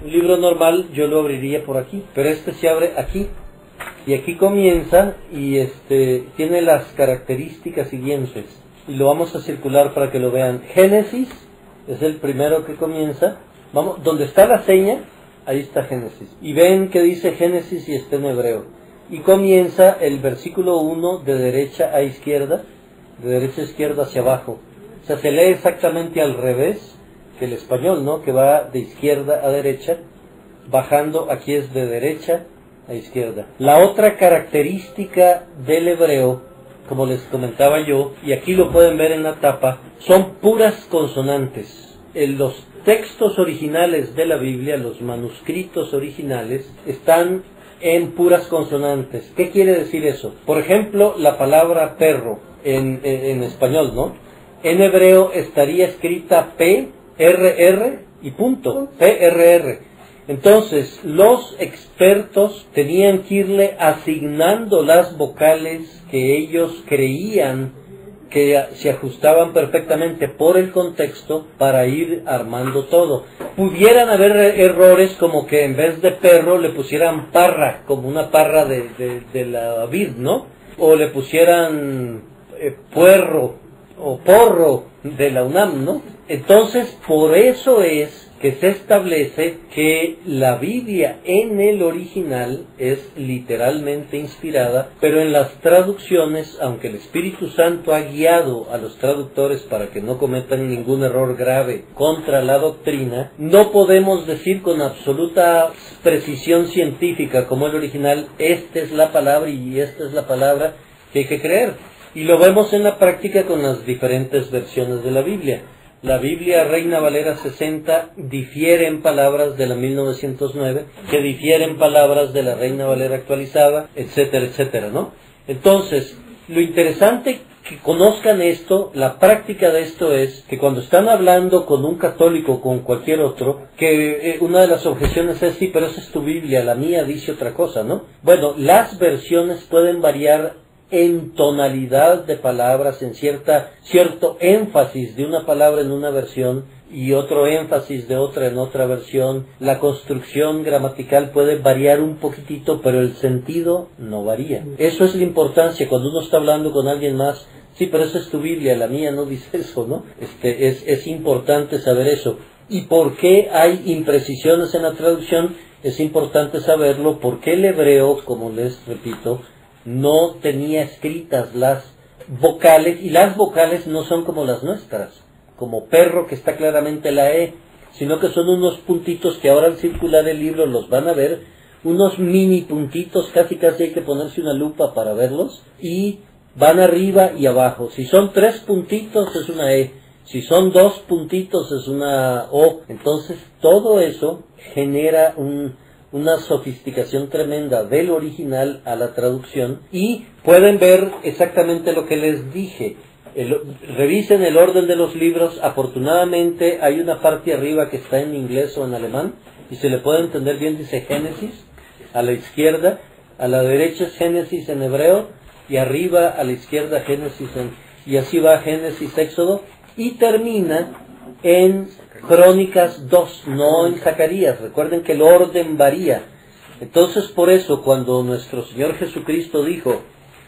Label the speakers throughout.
Speaker 1: Un libro normal yo lo abriría por aquí, pero este se abre aquí. Y aquí comienza y tiene las características siguientes. Y lo vamos a circular para que lo vean. Génesis es el primero que comienza. Vamos, donde está la seña, ahí está Génesis. Y ven que dice Génesis y está en hebreo. Y comienza el versículo 1 de derecha a izquierda, de derecha a izquierda hacia abajo. O sea, se lee exactamente al revés que el español, ¿no? Que va de izquierda a derecha, bajando, aquí es de derecha a izquierda. La otra característica del hebreo, como les comentaba yo, y aquí lo pueden ver en la tapa, son puras consonantes. En los textos originales de la Biblia, los manuscritos originales, están en puras consonantes. ¿Qué quiere decir eso? Por ejemplo, la palabra perro en español, ¿no? En hebreo estaría escrita P, R, R y punto. P, R, R. Entonces, los expertos tenían que irle asignando las vocales que ellos creían que se ajustaban perfectamente por el contexto para ir armando todo. Pudieran haber errores como que en vez de perro le pusieran parra, como una parra de la vid, ¿no? O le pusieran puerro o porro de la UNAM, ¿no? Entonces, por eso es que se establece que la Biblia en el original es literalmente inspirada, pero en las traducciones, aunque el Espíritu Santo ha guiado a los traductores para que no cometan ningún error grave contra la doctrina, no podemos decir con absoluta precisión científica como el original, esta es la palabra y esta es la palabra que hay que creer. Y lo vemos en la práctica con las diferentes versiones de la Biblia. La Biblia Reina Valera 60 difiere en palabras de la 1909, que difiere en palabras de la Reina Valera actualizada, etcétera, etcétera, ¿no? Entonces, lo interesante que conozcan esto, la práctica de esto es que cuando están hablando con un católico o con cualquier otro, que una de las objeciones es, sí, pero esa es tu Biblia, la mía dice otra cosa, ¿no? Bueno, las versiones pueden variar en tonalidad de palabras, en cierto énfasis de una palabra en una versión y otro énfasis de otra en otra versión. La construcción gramatical puede variar un poquitito, pero el sentido no varía. Eso es la importancia cuando uno está hablando con alguien más. Sí, pero esa es tu Biblia, la mía no dice eso, ¿no? Es importante saber eso. ¿Y por qué hay imprecisiones en la traducción? Es importante saberlo porque el hebreo, como les repito, no tenía escritas las vocales, y las vocales no son como las nuestras, como perro que está claramente la E, sino que son unos puntitos que ahora al circular el libro los van a ver, unos mini puntitos, casi hay que ponerse una lupa para verlos, y van arriba y abajo. Si son 3 puntitos es una E, si son 2 puntitos es una O. Entonces todo eso genera una sofisticación tremenda del original a la traducción, y pueden ver exactamente lo que les dije. Revisen el orden de los libros. Afortunadamente hay una parte arriba que está en inglés o en alemán y se le puede entender bien. Dice Génesis a la izquierda, a la derecha es Génesis en hebreo y arriba a la izquierda Génesis y así va Génesis, Éxodo, y termina en Crónicas 2, no en Zacarías. Recuerden que el orden varía. Entonces, por eso, cuando nuestro Señor Jesucristo dijo,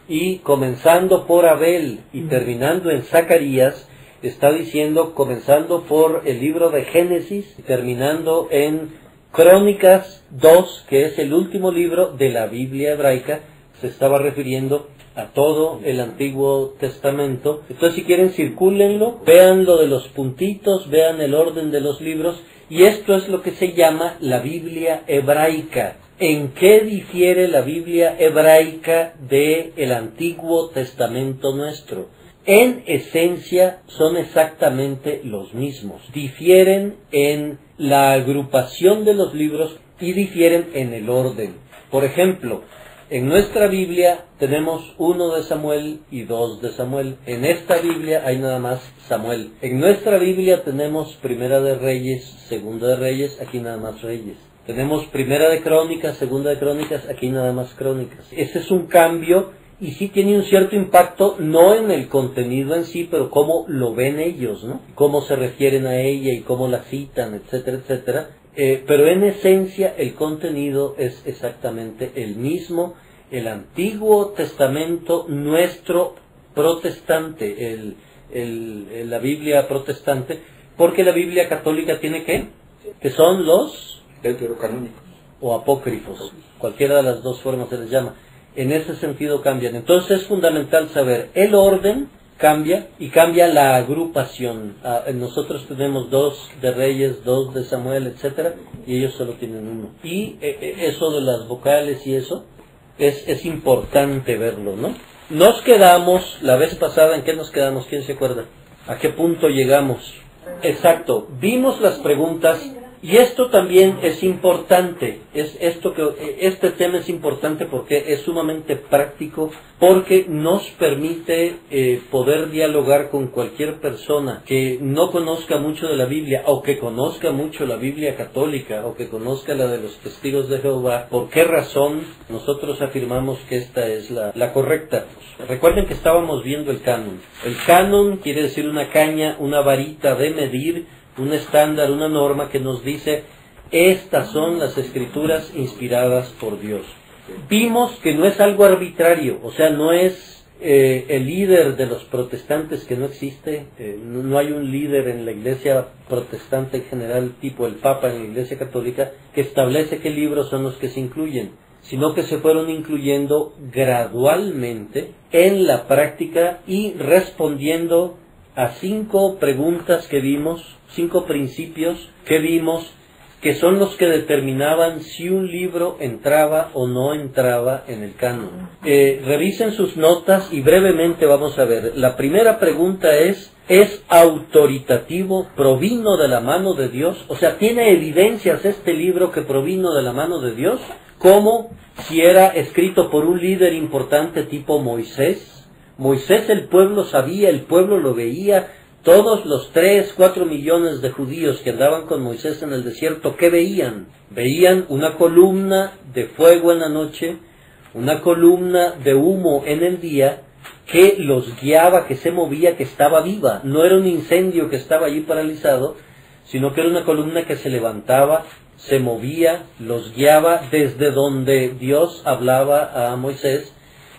Speaker 1: y comenzando por Abel y terminando en Zacarías, está diciendo, comenzando por el libro de Génesis y terminando en Crónicas 2, que es el último libro de la Biblia hebraica, se estaba refiriendo a todo el Antiguo Testamento. Entonces, si quieren, circúlenlo, vean lo de los puntitos, vean el orden de los libros, y esto es lo que se llama la Biblia hebraica. ¿En qué difiere la Biblia hebraica del Antiguo Testamento nuestro? En esencia son exactamente los mismos. Difieren en la agrupación de los libros y difieren en el orden. Por ejemplo, en nuestra Biblia tenemos 1 de Samuel y 2 de Samuel. En esta Biblia hay nada más Samuel. En nuestra Biblia tenemos Primera de Reyes, Segunda de Reyes, aquí nada más Reyes. Tenemos Primera de Crónicas, Segunda de Crónicas, aquí nada más Crónicas. Ese es un cambio y sí tiene un cierto impacto, no en el contenido en sí, pero cómo lo ven ellos, ¿no? Cómo se refieren a ella y cómo la citan, etcétera, etcétera. pero en esencia el contenido es exactamente el mismo. El Antiguo Testamento nuestro protestante, la Biblia protestante, porque la Biblia católica tiene que son los
Speaker 2: deuterocanónicos
Speaker 1: o apócrifos, cualquiera de las dos formas se les llama. En ese sentido cambian. Entonces es fundamental saber el orden cambia y cambia la agrupación. Nosotros tenemos 2 de Reyes, 2 de Samuel, etcétera, y ellos solo tienen 1. Y eso de las vocales y eso es importante verlo, ¿no? Nos quedamos la vez pasada, ¿en qué nos quedamos? ¿Quién se acuerda? ¿A qué punto llegamos? Exacto, vimos las preguntas. Y esto también es importante, este tema es importante porque es sumamente práctico, porque nos permite poder dialogar con cualquier persona que no conozca mucho de la Biblia, o que conozca mucho la Biblia católica, o que conozca la de los testigos de Jehová. ¿Por qué razón nosotros afirmamos que esta es la correcta? Recuerden que estábamos viendo el canon. El canon quiere decir una caña, una varita de medir, un estándar, una norma que nos dice, estas son las escrituras inspiradas por Dios. Vimos que no es algo arbitrario, o sea, no es el líder de los protestantes, que no existe, no hay un líder en la iglesia protestante en general, tipo el Papa en la iglesia católica, que establece qué libros son los que se incluyen, sino que se fueron incluyendo gradualmente en la práctica y respondiendo a 5 preguntas que vimos, 5 principios que vimos, que son los que determinaban si un libro entraba o no entraba en el canon. Revisen sus notas y brevemente vamos a ver. La primera pregunta ¿es autoritativo? ¿Provino de la mano de Dios? O sea, ¿tiene evidencias este libro que provino de la mano de Dios? Como si era escrito por un líder importante tipo Moisés. Moisés, el pueblo sabía, el pueblo lo veía. Todos los 3-4 millones de judíos que andaban con Moisés en el desierto, ¿qué veían? Veían una columna de fuego en la noche, una columna de humo en el día, que los guiaba, que se movía, que estaba viva. No era un incendio que estaba allí paralizado, sino que era una columna que se levantaba, se movía, los guiaba desde donde Dios hablaba a Moisés.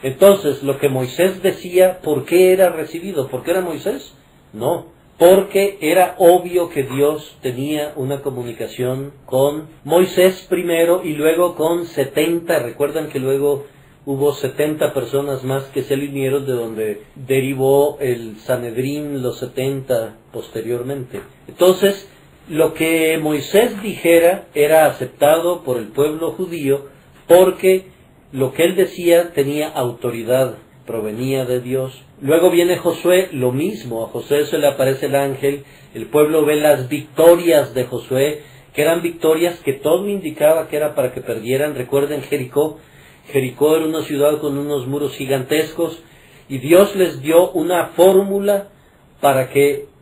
Speaker 1: Entonces, lo que Moisés decía, ¿por qué era recibido? ¿Por qué era Moisés? No, porque era obvio que Dios tenía una comunicación con Moisés primero y luego con 70. Recuerdan que luego hubo 70 personas más que se le unieron, de donde derivó el Sanedrín, los 70 posteriormente. Entonces, lo que Moisés dijera era aceptado por el pueblo judío porque lo que él decía tenía autoridad, provenía de Dios. Luego viene Josué, lo mismo, a Josué se le aparece el ángel, el pueblo ve las victorias de Josué, que eran victorias que todo indicaba que era para que perdieran. Recuerden Jericó, Jericó era una ciudad con unos muros gigantescos, y Dios les dio una fórmula para que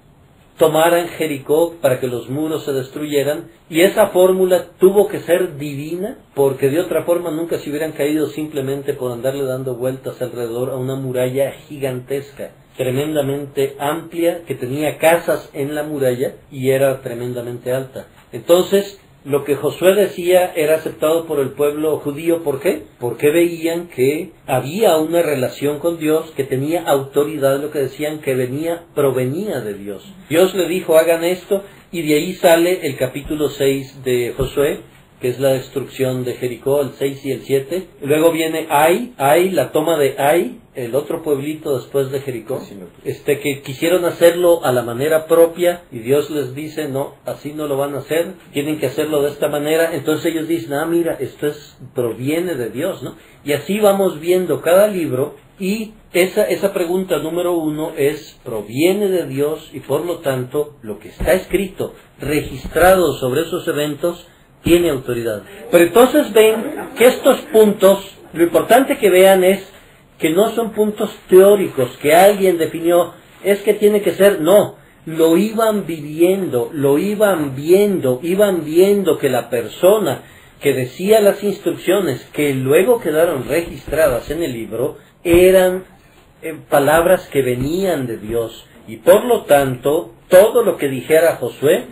Speaker 1: tomaran Jericó, para que los muros se destruyeran, y esa fórmula tuvo que ser divina, porque de otra forma nunca se hubieran caído simplemente por andarle dando vueltas alrededor a una muralla gigantesca, tremendamente amplia, que tenía casas en la muralla y era tremendamente alta. Entonces, lo que Josué decía era aceptado por el pueblo judío. ¿Por qué? Porque veían que había una relación con Dios, que tenía autoridad, lo que decían que provenía de Dios. Dios le dijo, hagan esto, y de ahí sale el capítulo 6 de Josué, que es la destrucción de Jericó, el 6 y el 7. Luego viene Ai, la toma de Ai, el otro pueblito después de Jericó, que quisieron hacerlo a la manera propia, y Dios les dice, no, así no lo van a hacer, tienen que hacerlo de esta manera. Entonces ellos dicen, mira, esto proviene de Dios, ¿no? Y así vamos viendo cada libro, y esa pregunta número 1 proviene de Dios, y por lo tanto, lo que está escrito, registrado sobre esos eventos, tiene autoridad. Pero entonces ven que estos puntos, lo importante que vean es que no son puntos teóricos que alguien definió, es que tiene que ser, no, lo iban viviendo, lo iban viendo que la persona que decía las instrucciones, que luego quedaron registradas en el libro, eran palabras que venían de Dios, y por lo tanto, todo lo que dijera Josué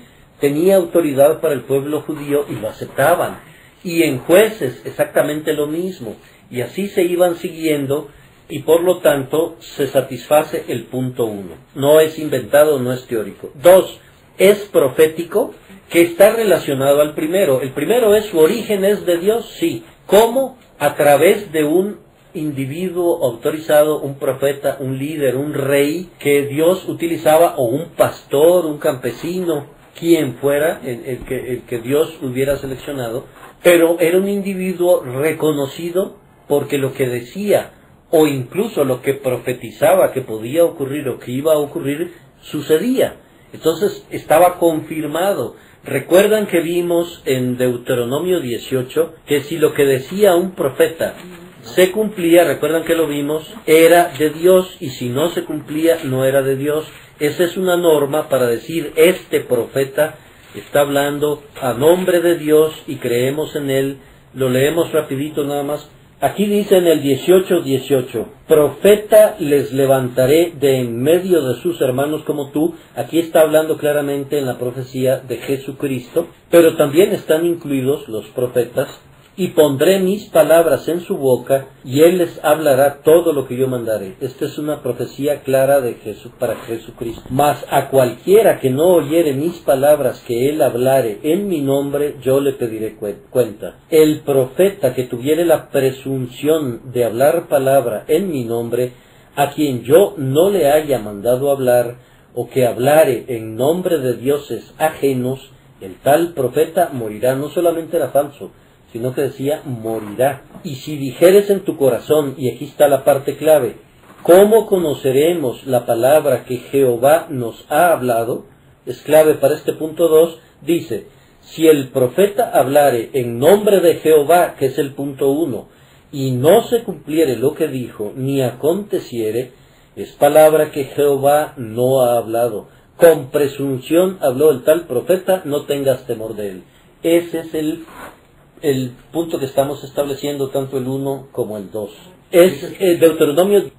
Speaker 1: tenía autoridad para el pueblo judío y lo aceptaban. Y en Jueces exactamente lo mismo. Y así se iban siguiendo y por lo tanto se satisface el punto 1. No es inventado, no es teórico. 2. Es profético, que está relacionado al primero. El primero es su origen es de Dios, sí. ¿Cómo? A través de un individuo autorizado, un profeta, un líder, un rey que Dios utilizaba, o un pastor, un campesino, quien fuera el que Dios hubiera seleccionado, pero era un individuo reconocido porque lo que decía o incluso lo que profetizaba que podía ocurrir o que iba a ocurrir sucedía. Entonces estaba confirmado. Recuerdan que vimos en Deuteronomio 18 que si lo que decía un profeta se cumplía, recuerdan que lo vimos, era de Dios, y si no se cumplía no era de Dios. Esa es una norma para decir este profeta está hablando a nombre de Dios y creemos en él. Lo leemos rapidito nada más. Aquí dice en el 18:18, profeta les levantaré de en medio de sus hermanos como tú. Aquí está hablando claramente en la profecía de Jesucristo, pero también están incluidos los profetas. Y pondré mis palabras en su boca, y él les hablará todo lo que yo mandaré. Esta es una profecía clara de Jesús para Jesucristo. Mas a cualquiera que no oyere mis palabras que él hablare en mi nombre, yo le pediré cuenta. El profeta que tuviere la presunción de hablar palabra en mi nombre, a quien yo no le haya mandado hablar, o que hablare en nombre de dioses ajenos, el tal profeta morirá. No solamente era falso, sino que decía morirá. Y si dijeres en tu corazón, y aquí está la parte clave, ¿cómo conoceremos la palabra que Jehová nos ha hablado? Es clave para este punto 2, dice, si el profeta hablare en nombre de Jehová, que es el punto 1, y no se cumpliere lo que dijo, ni aconteciere, es palabra que Jehová no ha hablado. Con presunción habló el tal profeta, no tengas temor de él. Ese es el punto que estamos estableciendo, tanto el 1 como el 2. Es Deuteronomio,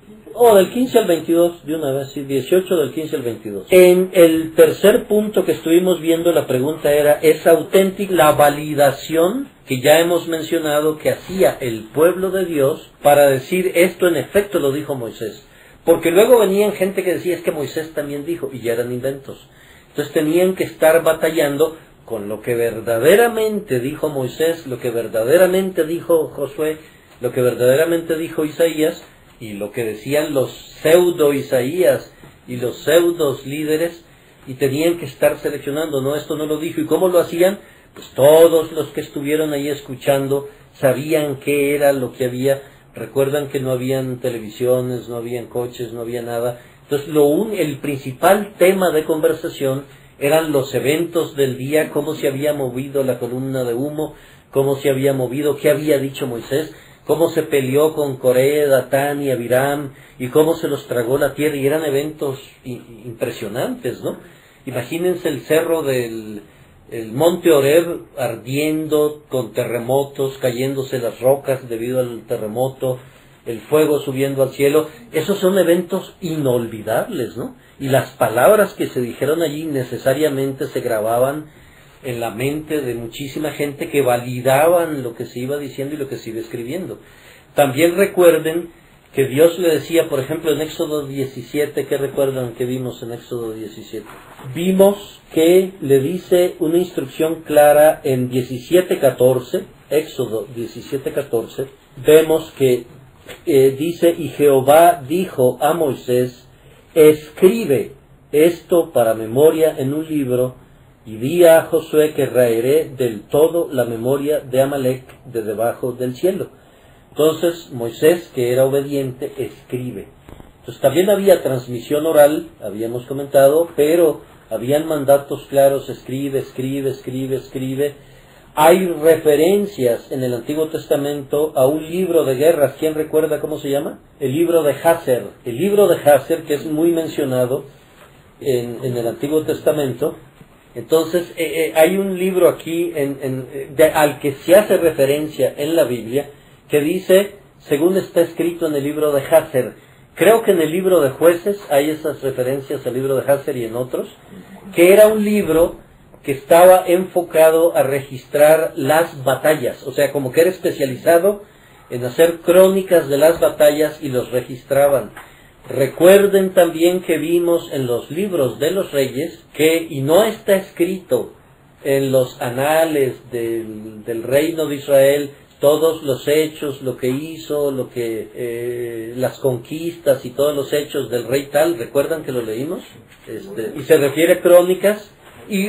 Speaker 1: del 15 al 22, de una vez, sí, 18 del 15 al 22. En el tercer punto que estuvimos viendo, la pregunta era, ¿es auténtica la validación que ya hemos mencionado que hacía el pueblo de Dios para decir esto en efecto lo dijo Moisés? Porque luego venían gente que decía, es que Moisés también dijo, y ya eran inventos. Entonces tenían que estar batallando con lo que verdaderamente dijo Moisés, lo que verdaderamente dijo Josué, lo que verdaderamente dijo Isaías, y lo que decían los pseudo Isaías y los pseudos líderes, y tenían que estar seleccionando, no, esto no lo dijo. ¿Y cómo lo hacían? Pues todos los que estuvieron ahí escuchando sabían qué era lo que había. Recuerdan que no habían televisiones, no habían coches, no había nada. Entonces el principal tema de conversación eran los eventos del día, cómo se había movido la columna de humo, cómo se había movido, qué había dicho Moisés, cómo se peleó con Coré, Datán y Abiram, y cómo se los tragó la tierra, y eran eventos impresionantes, ¿no? Imagínense el cerro del monte Horeb ardiendo con terremotos, cayéndose las rocas debido al terremoto, el fuego subiendo al cielo. Esos son eventos inolvidables, ¿no? Y las palabras que se dijeron allí necesariamente se grababan en la mente de muchísima gente que validaban lo que se iba diciendo y lo que se iba escribiendo. También recuerden que Dios le decía, por ejemplo, en Éxodo 17, ¿qué recuerdan que vimos en Éxodo 17? Vimos que le dice una instrucción clara en 17:14, Éxodo 17:14, vemos que dice, y Jehová dijo a Moisés, escribe esto para memoria en un libro, y di a Josué que raeré del todo la memoria de Amalec de debajo del cielo. Entonces Moisés, que era obediente, escribe. Entonces también había transmisión oral, habíamos comentado, pero habían mandatos claros, escribe, escribe, escribe, escribe. Hay referencias en el Antiguo Testamento a un libro de guerras. ¿Quién recuerda cómo se llama? El libro de Hazer. El libro de Hazer, que es muy mencionado en el Antiguo Testamento. Entonces, hay un libro aquí al que se hace referencia en la Biblia, que dice, según está escrito en el libro de Hazer. Creo que en el libro de Jueces hay esas referencias al libro de Hazer y en otros, que era un libro que estaba enfocado a registrar las batallas, o sea, como que era especializado en hacer crónicas de las batallas y los registraban. Recuerden también que vimos en los libros de los reyes que, y no está escrito en los anales del reino de Israel, todos los hechos, lo que hizo, las conquistas y todos los hechos del rey tal, ¿recuerdan que lo leímos? Y se refiere a crónicas,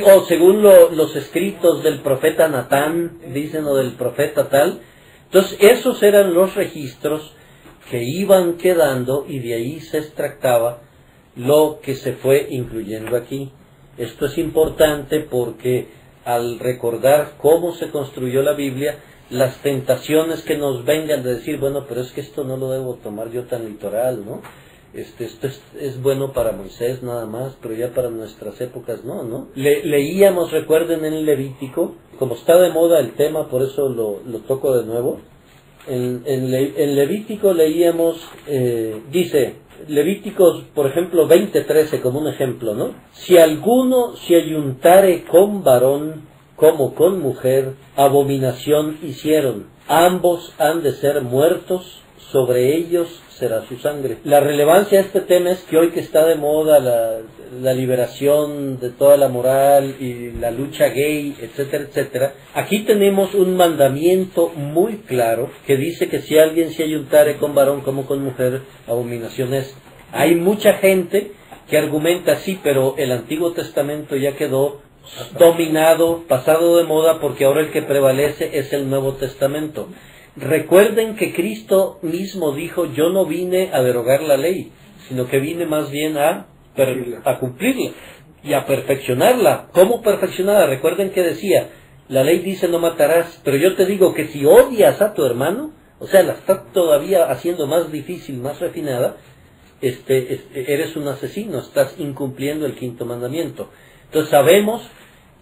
Speaker 1: o según los escritos del profeta Natán, dicen, o del profeta tal. Entonces, esos eran los registros que iban quedando y de ahí se extractaba lo que se fue incluyendo aquí. Esto es importante porque al recordar cómo se construyó la Biblia, las tentaciones que nos vengan de decir, bueno, pero es que esto no lo debo tomar yo tan literal, ¿no? Esto es bueno para Moisés nada más, pero ya para nuestras épocas no. Leíamos, recuerden, en Levítico, como está de moda el tema, por eso lo toco de nuevo. En Levítico leíamos, dice, Levíticos, por ejemplo, 20:13 como un ejemplo, ¿no? Si alguno se ayuntare con varón como con mujer, abominación hicieron. Ambos han de ser muertos, sobre ellos será su sangre. La relevancia de este tema es que hoy que está de moda la liberación de toda la moral y la lucha gay, etcétera, etcétera, aquí tenemos un mandamiento muy claro que dice que si alguien se ayuntare con varón como con mujer, abominación es. Hay mucha gente que argumenta, sí, pero el Antiguo Testamento ya quedó dominado, pasado de moda, porque ahora el que prevalece es el Nuevo Testamento. Recuerden que Cristo mismo dijo, yo no vine a derogar la ley, sino que vine más bien a cumplirla y a perfeccionarla. ¿Cómo perfeccionarla? Recuerden que decía, la ley dice no matarás, pero yo te digo que si odias a tu hermano, o sea, la está todavía haciendo más difícil, más refinada, eres un asesino, estás incumpliendo el quinto mandamiento. Entonces sabemos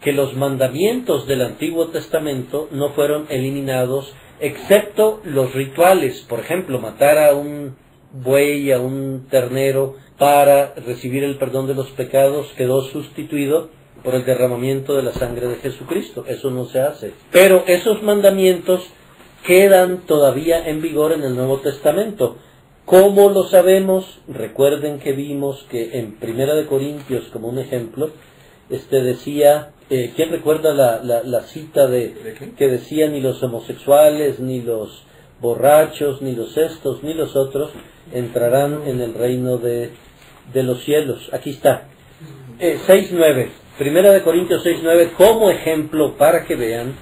Speaker 1: que los mandamientos del Antiguo Testamento no fueron eliminados, excepto los rituales. Por ejemplo, matar a un buey, a un ternero, para recibir el perdón de los pecados, quedó sustituido por el derramamiento de la sangre de Jesucristo. Eso no se hace. Pero esos mandamientos quedan todavía en vigor en el Nuevo Testamento. ¿Cómo lo sabemos? Recuerden que vimos que en 1 Corintios, como un ejemplo, decía, ¿quién recuerda la cita que decía ni los homosexuales, ni los borrachos, ni los estos, ni los otros entrarán en el reino de los cielos? Aquí está, 6:9, 1 Corintios 6:9, como ejemplo para que vean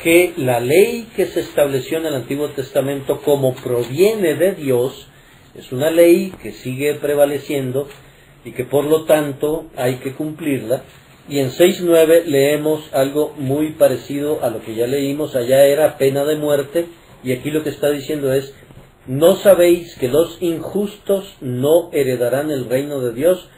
Speaker 1: que la ley que se estableció en el Antiguo Testamento, como proviene de Dios, es una ley que sigue prevaleciendo y que por lo tanto hay que cumplirla. Y en 6:9 leemos algo muy parecido a lo que ya leímos. Allá era pena de muerte, y aquí lo que está diciendo es, ¿no sabéis que los injustos no heredarán el reino de Dios?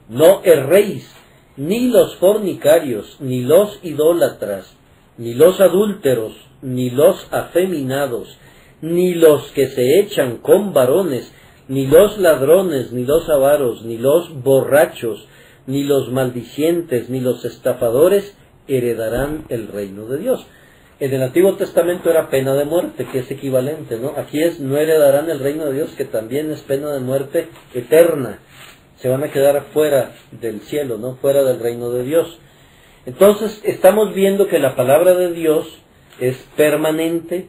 Speaker 1: No erréis, ni los fornicarios, ni los idólatras, ni los adúlteros, ni los afeminados, ni los que se echan con varones, ni los ladrones, ni los avaros, ni los borrachos, ni los maldicientes, ni los estafadores heredarán el reino de Dios. En el Antiguo Testamento era pena de muerte, que es equivalente, ¿no? Aquí es no heredarán el reino de Dios, que también es pena de muerte eterna. Se van a quedar fuera del cielo, ¿no? Fuera del reino de Dios. Entonces estamos viendo que la palabra de Dios es permanente,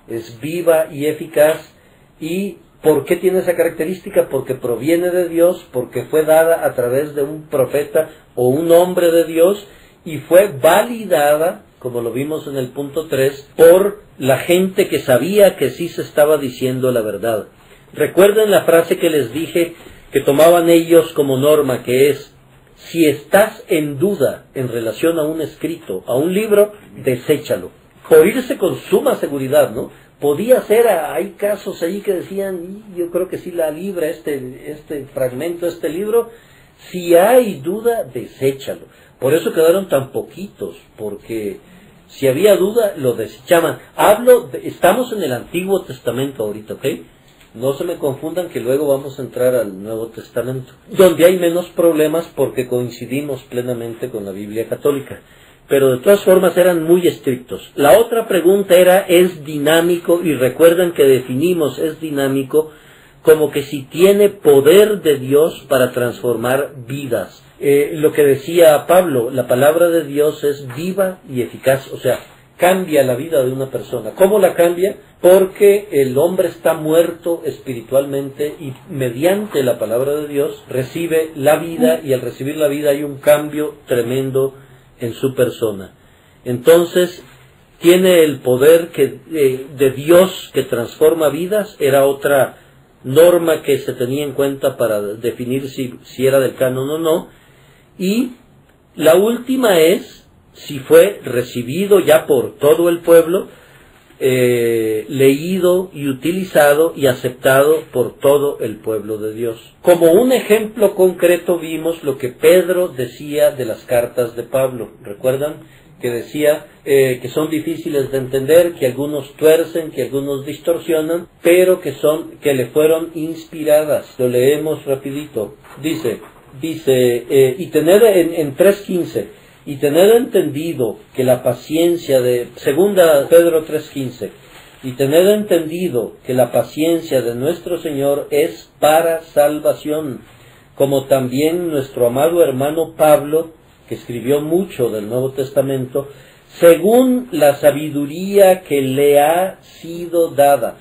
Speaker 1: es viva y eficaz. ¿Y por qué tiene esa característica? Porque proviene de Dios, porque fue dada a través de un profeta o un hombre de Dios, y fue validada, como lo vimos en el punto 3, por la gente que sabía que sí se estaba diciendo la verdad. Recuerden la frase que les dije que tomaban ellos como norma, que es: si estás en duda en relación a un escrito, a un libro, deséchalo. Por irse con suma seguridad, ¿no? Podía ser, hay casos ahí que decían, yo creo que sí la libra este fragmento, este libro. Si hay duda, deséchalo. Por eso quedaron tan poquitos, porque si había duda, lo desechaban. Estamos en el Antiguo Testamento ahorita, ¿ok? No se me confundan que luego vamos a entrar al Nuevo Testamento, donde hay menos problemas porque coincidimos plenamente con la Biblia católica. Pero de todas formas eran muy estrictos. La otra pregunta era, ¿es dinámico? Y recuerdan que definimos es dinámico como que si tiene poder de Dios para transformar vidas. Lo que decía Pablo, la palabra de Dios es viva y eficaz, o sea, cambia la vida de una persona. ¿Cómo la cambia? Porque el hombre está muerto espiritualmente y mediante la palabra de Dios recibe la vida, y al recibir la vida hay un cambio tremendo en su persona. Entonces, tiene el poder de Dios que transforma vidas. Era otra norma que se tenía en cuenta para definir si era del canon o no. Y la última es si fue recibido ya por todo el pueblo, leído y utilizado y aceptado por todo el pueblo de Dios. Como un ejemplo concreto vimos lo que Pedro decía de las cartas de Pablo. ¿Recuerdan? Que decía que son difíciles de entender, que algunos tuercen, que algunos distorsionan, pero que le fueron inspiradas. Lo leemos rapidito. Dice y tener en 3:15, y tener entendido que la paciencia de, segunda Pedro 3:15, y tener entendido que la paciencia de nuestro Señor es para salvación, como también nuestro amado hermano Pablo, que escribió mucho del Nuevo Testamento, según la sabiduría que le ha sido dada.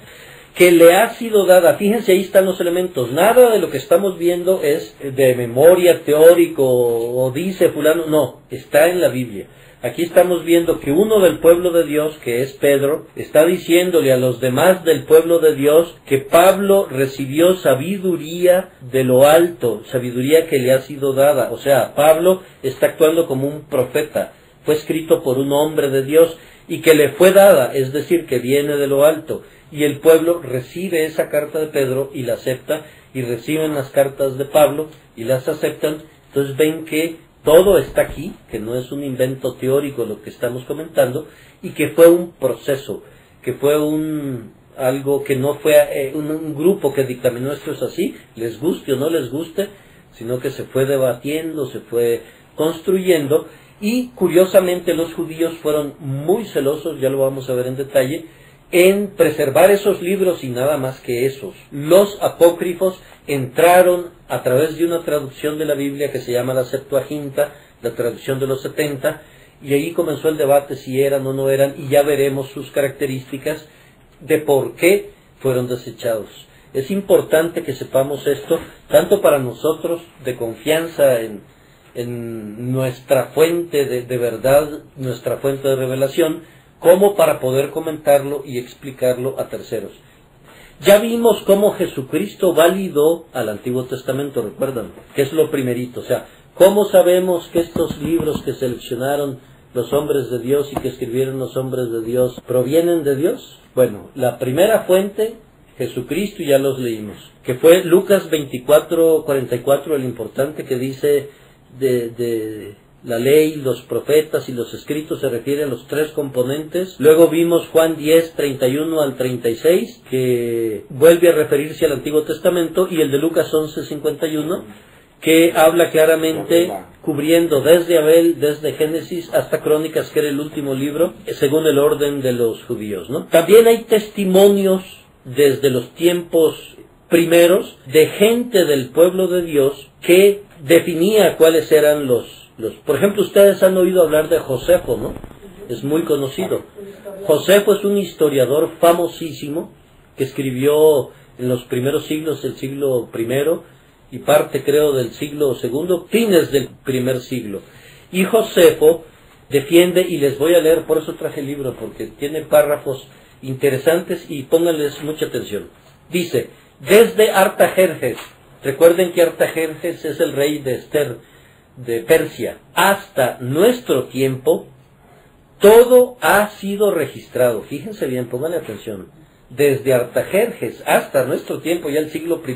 Speaker 1: Que le ha sido dada, fíjense, ahí están los elementos. Nada de lo que estamos viendo es de memoria teórico o dice fulano, no, está en la Biblia. Aquí estamos viendo que uno del pueblo de Dios, que es Pedro, está diciéndole a los demás del pueblo de Dios que Pablo recibió sabiduría de lo alto, sabiduría que le ha sido dada. O sea, Pablo está actuando como un profeta, fue escrito por un hombre de Dios y que le fue dada, es decir, que viene de lo alto. Y el pueblo recibe esa carta de Pedro y la acepta, y reciben las cartas de Pablo y las aceptan. Entonces ven que todo está aquí, que no es un invento teórico lo que estamos comentando, y que fue un proceso, que fue algo que no fue un grupo que dictaminó esto es así, les guste o no les guste, sino que se fue debatiendo, se fue construyendo. Y curiosamente los judíos fueron muy celosos, ya lo vamos a ver en detalle, en preservar esos libros y nada más que esos. Los apócrifos entraron a través de una traducción de la Biblia que se llama la Septuaginta, la traducción de los 70, y ahí comenzó el debate si eran o no eran, y ya veremos sus características de por qué fueron desechados. Es importante que sepamos esto, tanto para nosotros de confianza en nuestra fuente de verdad, nuestra fuente de revelación, como para poder comentarlo y explicarlo a terceros. Ya vimos cómo Jesucristo validó al Antiguo Testamento, recuerdan, que es lo primerito. O sea, ¿cómo sabemos que estos libros que seleccionaron los hombres de Dios y que escribieron los hombres de Dios provienen de Dios? Bueno, la primera fuente, Jesucristo, y ya los leímos, que fue Lucas 24:44, el importante que dice de la ley, los profetas y los escritos, se refiere a los tres componentes. Luego vimos Juan 10:31 al 36, que vuelve a referirse al Antiguo Testamento, y el de Lucas 11:51, que habla claramente, cubriendo desde Abel, desde Génesis hasta Crónicas, que era el último libro, según el orden de los judíos, ¿no? También hay testimonios desde los tiempos primeros de gente del pueblo de Dios que definía cuáles eran por ejemplo, ustedes han oído hablar de Josefo, ¿no? Es muy conocido. Josefo es un historiador famosísimo que escribió en los primeros siglos, el siglo I y parte, creo, del siglo II, fines del primer siglo. Y Josefo defiende, y les voy a leer, por eso traje el libro, porque tiene párrafos interesantes y pónganles mucha atención. Dice, desde Artajerjes, recuerden que Artajerjes es el rey de Esther, de Persia, hasta nuestro tiempo, todo ha sido registrado. Fíjense bien, pónganle atención. Desde Artajerjes hasta nuestro tiempo, ya el siglo I,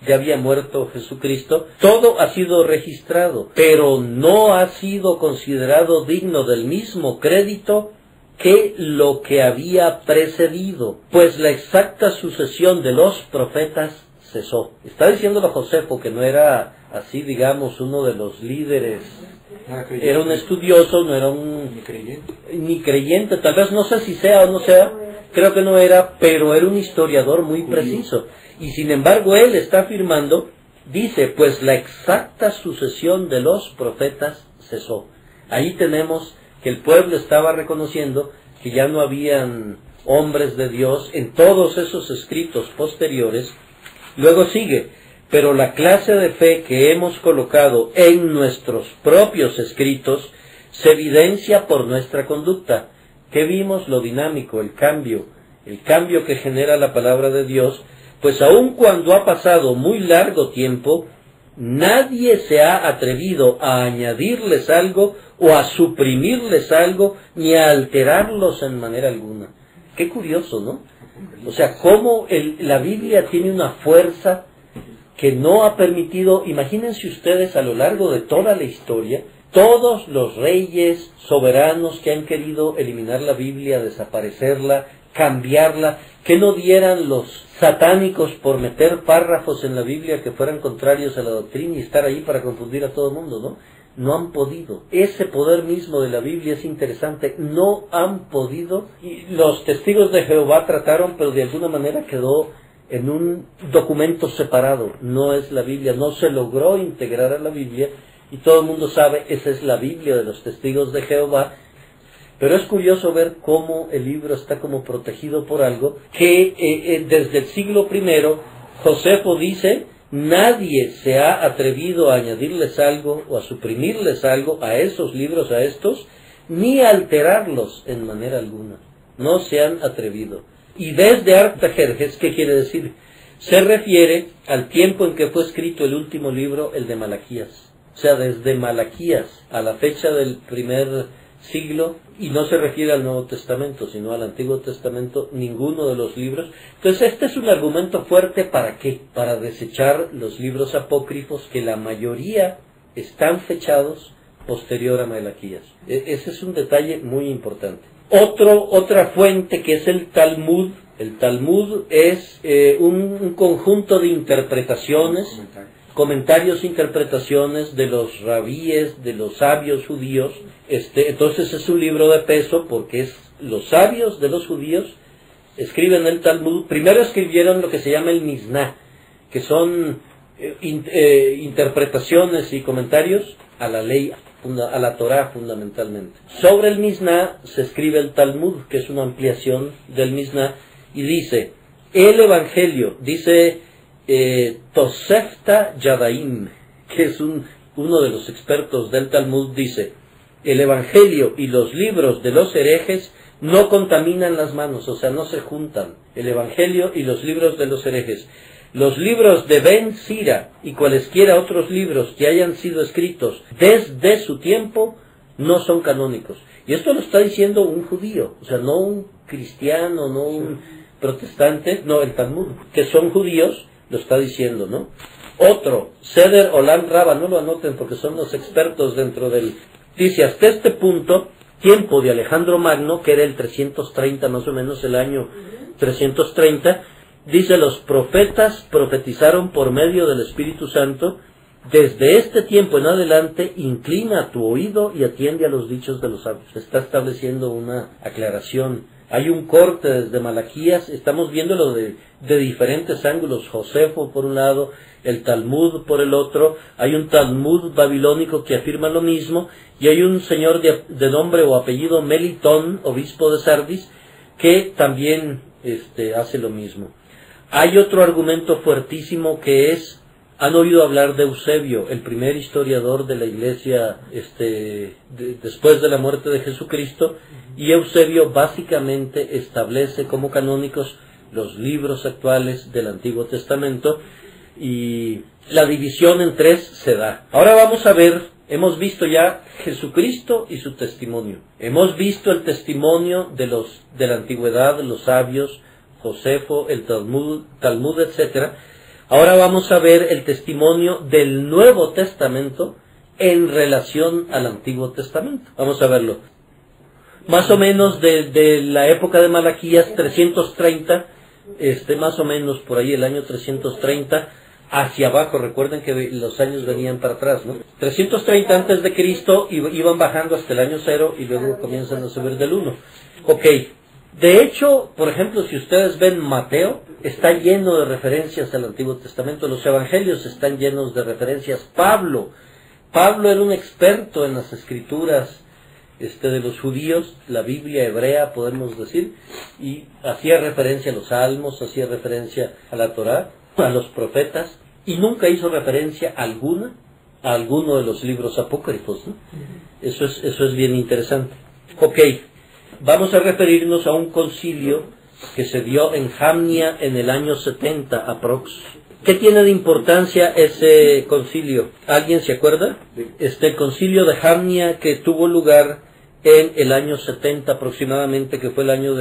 Speaker 1: ya había muerto Jesucristo, todo ha sido registrado, pero no ha sido considerado digno del mismo crédito que lo que había precedido, pues la exacta sucesión de los profetas cesó. Está diciéndolo Josefo, que no era así, digamos, uno de los líderes. Era un estudioso, no era un ni creyente, tal vez, no sé si sea o no sea, creo que no era, pero era un historiador muy preciso. Y sin embargo él está afirmando, dice, pues la exacta sucesión de los profetas cesó. Ahí tenemos que el pueblo estaba reconociendo que ya no habían hombres de Dios en todos esos escritos posteriores. Luego sigue, pero la clase de fe que hemos colocado en nuestros propios escritos se evidencia por nuestra conducta. ¿Qué vimos? Lo dinámico, el cambio que genera la palabra de Dios, pues aun cuando ha pasado muy largo tiempo, nadie se ha atrevido a añadirles algo o a suprimirles algo, ni a alterarlos en manera alguna. Qué curioso, ¿no? O sea, cómo la Biblia tiene una fuerza que no ha permitido, imagínense ustedes a lo largo de toda la historia, todos los reyes soberanos que han querido eliminar la Biblia, desaparecerla, cambiarla, que no dieran los satánicos por meter párrafos en la Biblia que fueran contrarios a la doctrina y estar ahí para confundir a todo el mundo, ¿no? No han podido. Ese poder mismo de la Biblia es interesante. No han podido. Y los testigos de Jehová trataron, pero de alguna manera quedó en un documento separado. No es la Biblia. No se logró integrar a la Biblia. Y todo el mundo sabe, esa es la Biblia de los testigos de Jehová. Pero es curioso ver cómo el libro está como protegido por algo que desde el siglo I, Josefo dice, nadie se ha atrevido a añadirles algo o a suprimirles algo a esos libros, a estos, ni a alterarlos en manera alguna. No se han atrevido. Y desde Artajerjes, ¿qué quiere decir? Se refiere al tiempo en que fue escrito el último libro, el de Malaquías. O sea, desde Malaquías a la fecha del primer siglo, y no se refiere al Nuevo Testamento, sino al Antiguo Testamento, ninguno de los libros. Entonces este es un argumento fuerte, ¿para qué? Para desechar los libros apócrifos, que la mayoría están fechados posterior a Malaquías. Ese es un detalle muy importante. Otra fuente, que es el Talmud. El Talmud es un conjunto de interpretaciones, comentarios e interpretaciones de los rabíes, de los sabios judíos. Entonces es un libro de peso, porque es los sabios de los judíos escriben el Talmud. Primero escribieron lo que se llama el Misná, que son interpretaciones y comentarios a la ley, a la Torá fundamentalmente. Sobre el Misná se escribe el Talmud, que es una ampliación del Misná, y dice, el Evangelio, dice Tosefta Yadaim, que es uno de los expertos del Talmud, dice, el Evangelio y los libros de los herejes no contaminan las manos, o sea, no se juntan. El Evangelio y los libros de los herejes. Los libros de Ben Sira y cualesquiera otros libros que hayan sido escritos desde su tiempo no son canónicos. Y esto lo está diciendo un judío, o sea, no un cristiano, no un protestante, no, el Talmud, que son judíos, lo está diciendo, ¿no? Otro, Seder Olam Rabba, no lo anoten porque son los expertos dentro del... Dice, hasta este punto, tiempo de Alejandro Magno, que era el 330 más o menos, el año 330, dice, los profetas profetizaron por medio del Espíritu Santo. Desde este tiempo en adelante, inclina tu oído y atiende a los dichos de los sabios. Está estableciendo una aclaración. Hay un corte desde Malaquías, estamos viéndolo de diferentes ángulos. Josefo por un lado, el Talmud por el otro. Hay un Talmud babilónico que afirma lo mismo, y hay un señor de nombre o apellido Melitón, obispo de Sardis, que también hace lo mismo. Hay otro argumento fuertísimo, que es, han oído hablar de Eusebio, el primer historiador de la iglesia después de la muerte de Jesucristo, y Eusebio básicamente establece como canónicos los libros actuales del Antiguo Testamento, y la división en tres se da. Ahora vamos a ver, hemos visto ya Jesucristo y su testimonio. Hemos visto el testimonio de la antigüedad, los sabios, Josefo, el Talmud, etc. Ahora vamos a ver el testimonio del Nuevo Testamento en relación al Antiguo Testamento. Vamos a verlo. más o menos de la época de Malaquías, 330, más o menos por ahí el año 330, hacia abajo. Recuerden que los años venían para atrás, ¿no? 330 antes de Cristo, iban bajando hasta el año 0 y luego comienzan a subir del 1. Ok. De hecho, por ejemplo, si ustedes ven Mateo, está lleno de referencias al Antiguo Testamento. Los evangelios están llenos de referencias. Pablo era un experto en las escrituras de los judíos, la Biblia hebrea, podemos decir, y hacía referencia a los salmos, hacía referencia a la Torá, a los profetas, y nunca hizo referencia alguna a alguno de los libros apócrifos, ¿no? Eso es bien interesante. Ok. Vamos a referirnos a un concilio que se dio en Jamnia en el año 70 aprox. ¿Qué tiene de importancia ese concilio? ¿Alguien se acuerda? El concilio de Jamnia, que tuvo lugar en el año 70 aproximadamente, que fue el año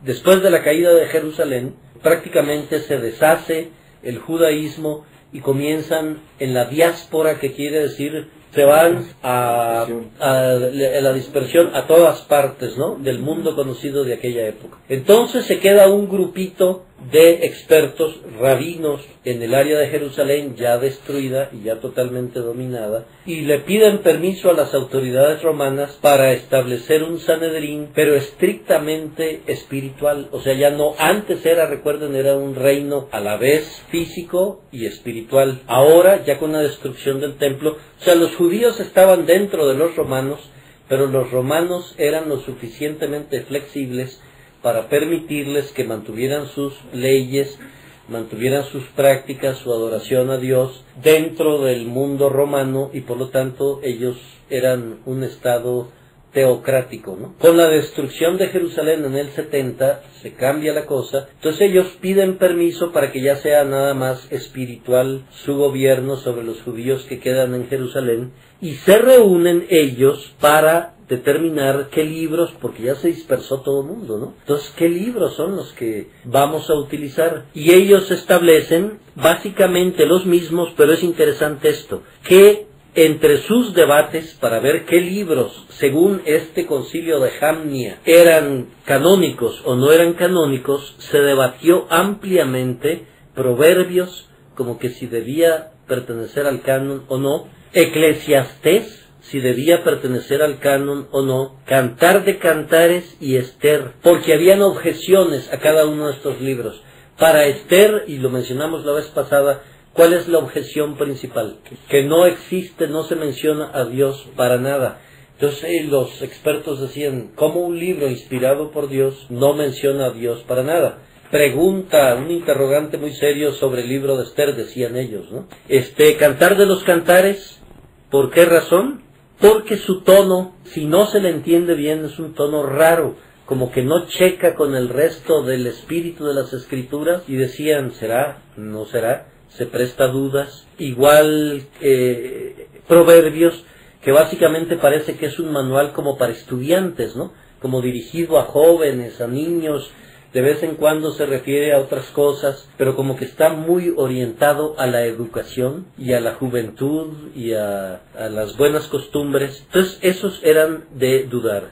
Speaker 1: después de la caída de Jerusalén. Prácticamente se deshace el judaísmo y comienzan en la diáspora, que quiere decir se van a la dispersión a todas partes, ¿no?, del mundo conocido de aquella época. Entonces se queda un grupito de expertos, rabinos, en el área de Jerusalén, ya destruida y ya totalmente dominada, y le piden permiso a las autoridades romanas para establecer un Sanedrín, pero estrictamente espiritual. O sea, ya no, antes recuerden, era un reino a la vez físico y espiritual. Ahora, ya con la destrucción del templo, o sea, los judíos estaban dentro de los romanos, pero los romanos eran lo suficientemente flexibles para permitirles que mantuvieran sus leyes, mantuvieran sus prácticas, su adoración a Dios dentro del mundo romano, y por lo tanto ellos eran un estado teocrático, ¿no? Con la destrucción de Jerusalén en el 70 se cambia la cosa. Entonces ellos piden permiso para que ya sea nada más espiritual su gobierno sobre los judíos que quedan en Jerusalén, y se reúnen ellos para determinar qué libros, porque ya se dispersó todo el mundo, ¿no? Entonces, ¿qué libros son los que vamos a utilizar? Y ellos establecen básicamente los mismos, pero es interesante esto, que entre sus debates para ver qué libros, según este concilio de Jamnia, eran canónicos o no eran canónicos, se debatió ampliamente Proverbios, como que si debía pertenecer al canon o no, Eclesiastés, si debía pertenecer al canon o no, Cantar de Cantares y Esther, porque habían objeciones a cada uno de estos libros. Para Esther, y lo mencionamos la vez pasada, ¿cuál es la objeción principal? Que no existe, no se menciona a Dios para nada. Entonces los expertos decían, ¿cómo un libro inspirado por Dios no menciona a Dios para nada? Pregunta, un interrogante muy serio sobre el libro de Esther, decían ellos, ¿no? Cantar de los Cantares, ¿por qué razón? Porque su tono, si no se le entiende bien, es un tono raro, como que no checa con el resto del espíritu de las escrituras, y decían, ¿será? ¿No será? Se presta dudas. Igual Proverbios, que básicamente parece que es un manual como para estudiantes, ¿no? Como dirigido a jóvenes, a niños, de vez en cuando se refiere a otras cosas, pero como que está muy orientado a la educación y a la juventud y a las buenas costumbres. Entonces esos eran de dudar.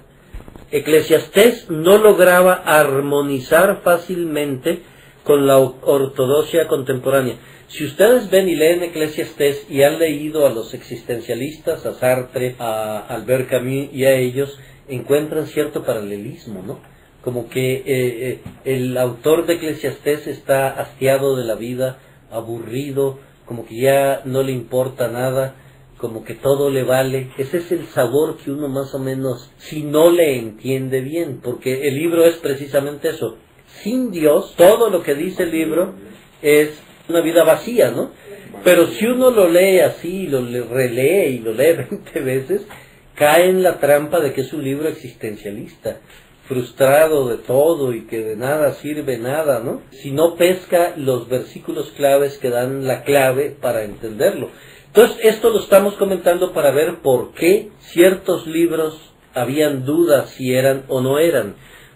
Speaker 1: Eclesiastés no lograba armonizar fácilmente con la ortodoxia contemporánea. Si ustedes ven y leen Eclesiastés y han leído a los existencialistas, a Sartre, a Albert Camus y a ellos, encuentran cierto paralelismo, ¿no? Como que el autor de Eclesiastés está hastiado de la vida, aburrido, como que ya no le importa nada, como que todo le vale. Ese es el sabor que uno más o menos, si no le entiende bien, porque el libro es precisamente eso. Sin Dios, todo lo que dice el libro es una vida vacía, ¿no? Pero si uno lo lee así, lo relee y lo lee 20 veces, cae en la trampa de que es un libro existencialista, frustrado de todo y que de nada sirve nada, ¿no? Si no pesca los versículos claves que dan la clave para entenderlo. Entonces, esto lo estamos comentando para ver por qué ciertos libros habían dudas si eran o no eran.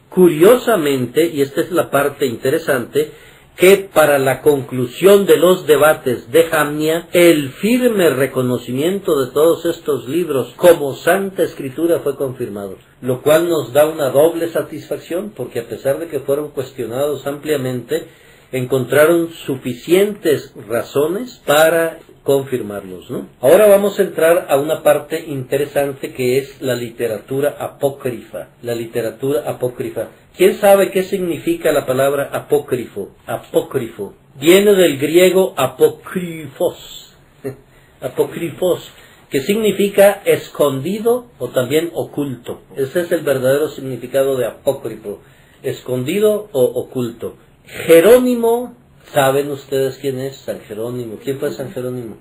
Speaker 1: Curiosamente, y esta es la parte interesante, que para la conclusión de los debates de Jamnia, el firme reconocimiento de todos estos libros como Santa Escritura fue confirmado, lo cual nos da una doble satisfacción, porque a pesar de que fueron cuestionados ampliamente, encontraron suficientes razones para confirmarlos, ¿no? Ahora vamos a entrar a una parte interesante que es la literatura apócrifa. La literatura apócrifa. ¿Quién sabe qué significa la palabra apócrifo? Apócrifo. Viene del griego apócrifos. Apócrifos, que significa escondido o también oculto. Ese es el verdadero significado de apócrifo. Escondido o oculto. Jerónimo, ¿saben ustedes quién es San Jerónimo? ¿Quién fue San Jerónimo?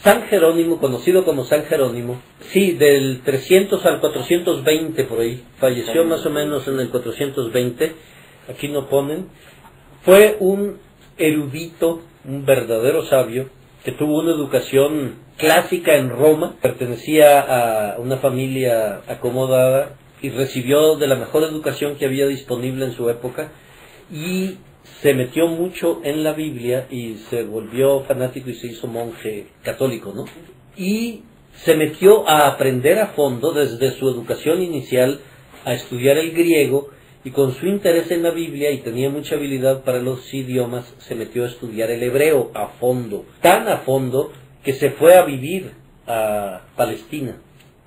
Speaker 1: San Jerónimo, conocido como San Jerónimo, sí, del 300 al 420 por ahí, falleció más o menos en el 420, aquí no ponen, fue un erudito, un verdadero sabio, que tuvo una educación clásica en Roma, pertenecía a una familia acomodada y recibió de la mejor educación que había disponible en su época, y se metió mucho en la Biblia y se volvió fanático y se hizo monje católico, ¿no? Y se metió a aprender a fondo desde su educación inicial a estudiar el griego, y con su interés en la Biblia y tenía mucha habilidad para los idiomas, se metió a estudiar el hebreo a fondo, tan a fondo que se fue a vivir a Palestina,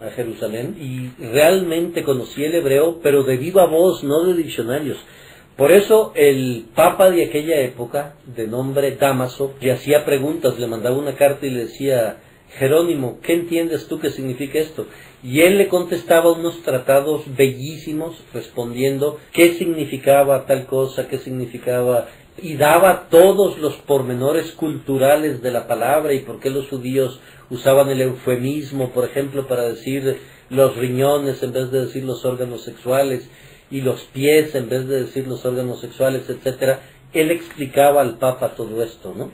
Speaker 1: a Jerusalén, y realmente conocía el hebreo, pero de viva voz, no de diccionarios. Por eso el papa de aquella época, de nombre Dámaso, le hacía preguntas, le mandaba una carta y le decía: Jerónimo, ¿qué entiendes tú que significa esto? Y él le contestaba unos tratados bellísimos, respondiendo qué significaba tal cosa, qué significaba, y daba todos los pormenores culturales de la palabra y por qué los judíos usaban el eufemismo, por ejemplo, para decir los riñones en vez de decir los órganos sexuales, y los pies en vez de decir los órganos sexuales, etcétera. Él explicaba al Papa todo esto, ¿no?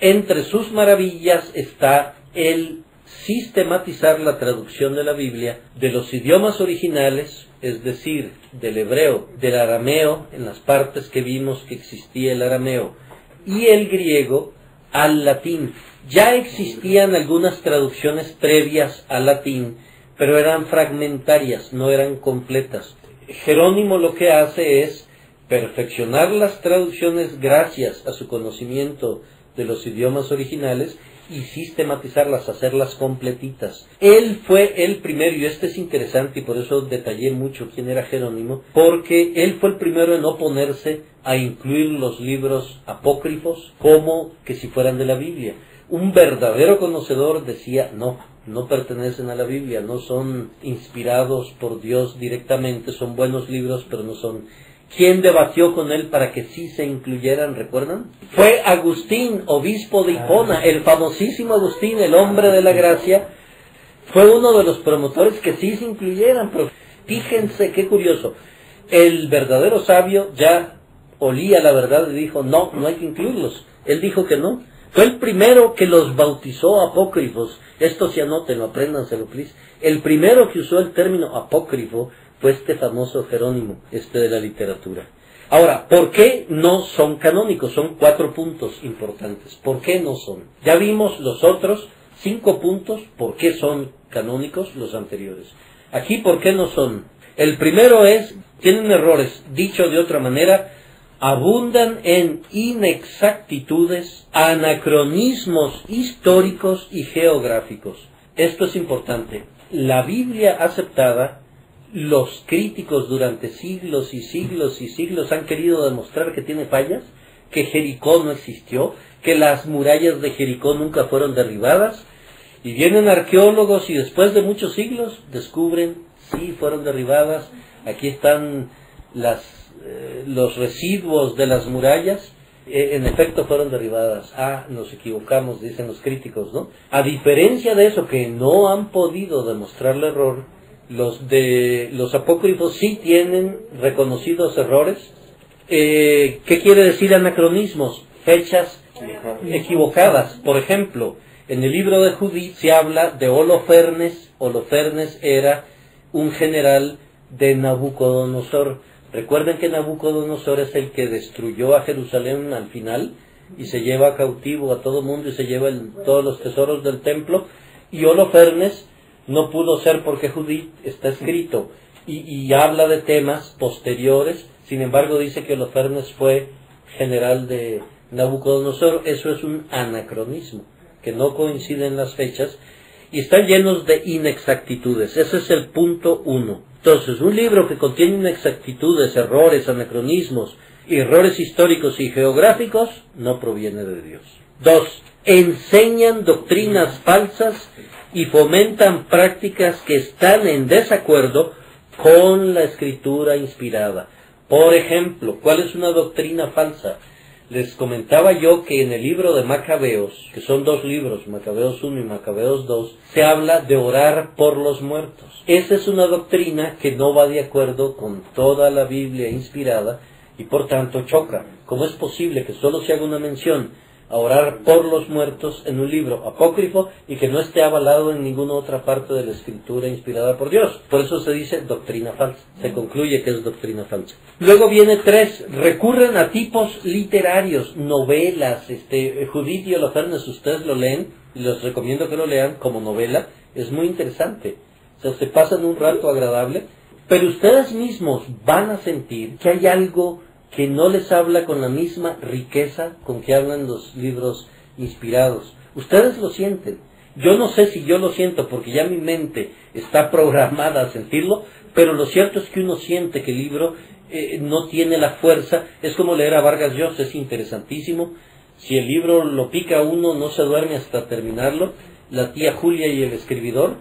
Speaker 1: Entre sus maravillas está el sistematizar la traducción de la Biblia de los idiomas originales, es decir, del hebreo, del arameo, en las partes que vimos que existía el arameo, y el griego al latín. Ya existían algunas traducciones previas al latín, pero eran fragmentarias, no eran completas. Jerónimo lo que hace es perfeccionar las traducciones gracias a su conocimiento de los idiomas originales y sistematizarlas, hacerlas completitas. Él fue el primero, y esto es interesante y por eso detallé mucho quién era Jerónimo, porque él fue el primero en oponerse a incluir los libros apócrifos como que si fueran de la Biblia. Un verdadero conocedor decía: no pertenecen a la Biblia, no son inspirados por Dios directamente, son buenos libros, pero no son. ¿Quién debatió con él para que sí se incluyeran, recuerdan? Fue Agustín, obispo de Hipona, el famosísimo Agustín, el hombre de la gracia, fue uno de los promotores que sí se incluyeran, pero fíjense qué curioso, el verdadero sabio ya olía la verdad y dijo: no hay que incluirlos. Él dijo que no. Fue el primero que los bautizó apócrifos. Esto sí anótenlo, apréndanselo, please. El primero que usó el término apócrifo fue este famoso Jerónimo, de la literatura. Ahora, ¿por qué no son canónicos? Son 4 puntos importantes. ¿Por qué no son? Ya vimos los otros 5 puntos, ¿por qué son canónicos los anteriores? Aquí, ¿por qué no son? El primero es, tienen errores. Dicho de otra manera, abundan en inexactitudes, anacronismos históricos y geográficos. Esto es importante. La Biblia aceptada, los críticos durante siglos y siglos y siglos han querido demostrar que tiene fallas, que Jericó no existió, que las murallas de Jericó nunca fueron derribadas, y vienen arqueólogos y después de muchos siglos descubren, sí, fueron derribadas, aquí están los residuos de las murallas, en efecto fueron derribadas. Nos equivocamos, dicen los críticos, ¿no? A diferencia de eso, que no han podido demostrar el error, los apócrifos sí tienen reconocidos errores. ¿Qué quiere decir anacronismos? Fechas equivocadas. Por ejemplo, en el libro de Judith se habla de Holofernes. Holofernes era un general de Nabucodonosor. Recuerden que Nabucodonosor es el que destruyó a Jerusalén al final y se lleva cautivo a todo mundo y se lleva todos los tesoros del templo. Y Holofernes no pudo ser porque Judith está escrito y habla de temas posteriores. Sin embargo, dice que Holofernes fue general de Nabucodonosor. Eso es un anacronismo, que no coinciden las fechas y están llenos de inexactitudes. Ese es el punto 1. Entonces, un libro que contiene inexactitudes, errores, anacronismos, errores históricos y geográficos, no proviene de Dios. 2. Enseñan doctrinas falsas y fomentan prácticas que están en desacuerdo con la escritura inspirada. Por ejemplo, ¿cuál es una doctrina falsa? Les comentaba yo que en el libro de Macabeos, que son 2 libros, Macabeos 1 y Macabeos 2, se habla de orar por los muertos. Esa es una doctrina que no va de acuerdo con toda la Biblia inspirada y por tanto choca. ¿Cómo es posible que solo se haga una mención a orar por los muertos en un libro apócrifo y que no esté avalado en ninguna otra parte de la escritura inspirada por Dios? Por eso se dice doctrina falsa. Se concluye que es doctrina falsa. Luego viene 3. Recurren a tipos literarios, novelas. Judith y Holofernes, ustedes lo leen y les recomiendo que lo lean como novela. Es muy interesante. O sea, se pasan un rato agradable, pero ustedes mismos van a sentir que hay algo que no les habla con la misma riqueza con que hablan los libros inspirados. Ustedes lo sienten. Yo no sé si yo lo siento porque ya mi mente está programada a sentirlo, pero lo cierto es que uno siente que el libro no tiene la fuerza. Es como leer a Vargas Llosa, es interesantísimo. Si el libro lo pica uno, no se duerme hasta terminarlo. La tía Julia y el escribidor,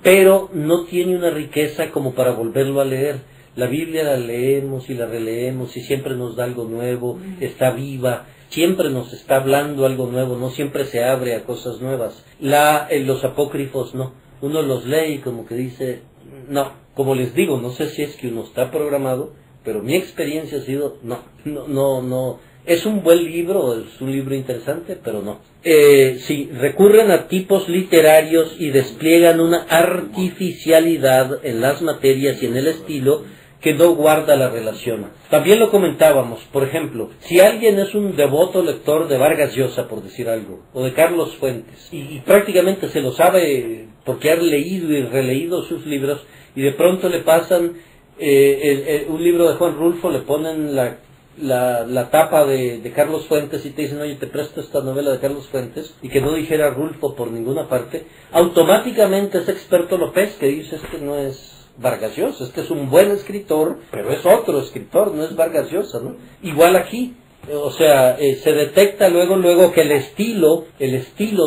Speaker 1: pero no tiene una riqueza como para volverlo a leer. La Biblia la leemos y la releemos y siempre nos da algo nuevo, está viva, siempre nos está hablando algo nuevo, no siempre se abre a cosas nuevas. Los apócrifos no, uno los lee y como que dice, no, como les digo, no sé si es que uno está programado, pero mi experiencia ha sido, no. Es un buen libro, es un libro interesante, pero no. Sí, recurren a tipos literarios y despliegan una artificialidad en las materias y en el estilo que no guarda la relación. También lo comentábamos, por ejemplo, si alguien es un devoto lector de Vargas Llosa, por decir algo, o de Carlos Fuentes, y prácticamente se lo sabe porque ha leído y releído sus libros, y de pronto le pasan un libro de Juan Rulfo, le ponen la tapa de Carlos Fuentes y te dicen, oye, te presto esta novela de Carlos Fuentes, y que no dijera Rulfo por ninguna parte, automáticamente ese experto López que dice, es que no es Vargas Llosa, es que es un buen escritor, pero es otro escritor, no es Vargas Llosa, ¿no? Igual aquí, o sea, se detecta luego que el estilo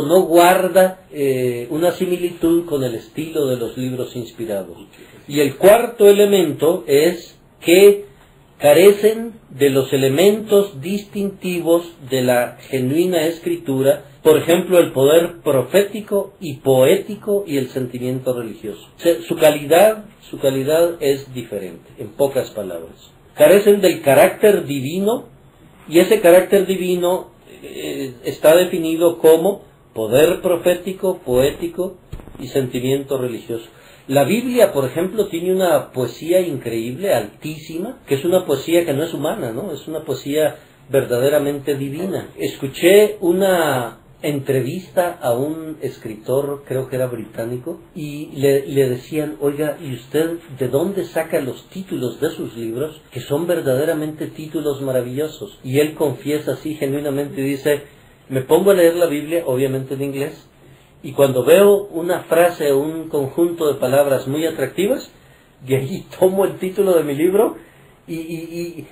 Speaker 1: no guarda una similitud con el estilo de los libros inspirados. Y el cuarto elemento es que carecen de los elementos distintivos de la genuina escritura, por ejemplo, el poder profético y poético y el sentimiento religioso. O sea, su calidad es diferente, en pocas palabras. Carecen del carácter divino, y ese carácter divino está definido como poder profético, poético y sentimiento religioso. La Biblia, por ejemplo, tiene una poesía increíble, altísima, que es una poesía que no es humana, ¿no? Es una poesía verdaderamente divina. Escuché una entrevista a un escritor, creo que era británico, y le decían, oiga, ¿y usted de dónde saca los títulos de sus libros? Que son verdaderamente títulos maravillosos. Y él confiesa así genuinamente y dice, me pongo a leer la Biblia, obviamente en inglés, y cuando veo una frase o un conjunto de palabras muy atractivas, de ahí tomo el título de mi libro y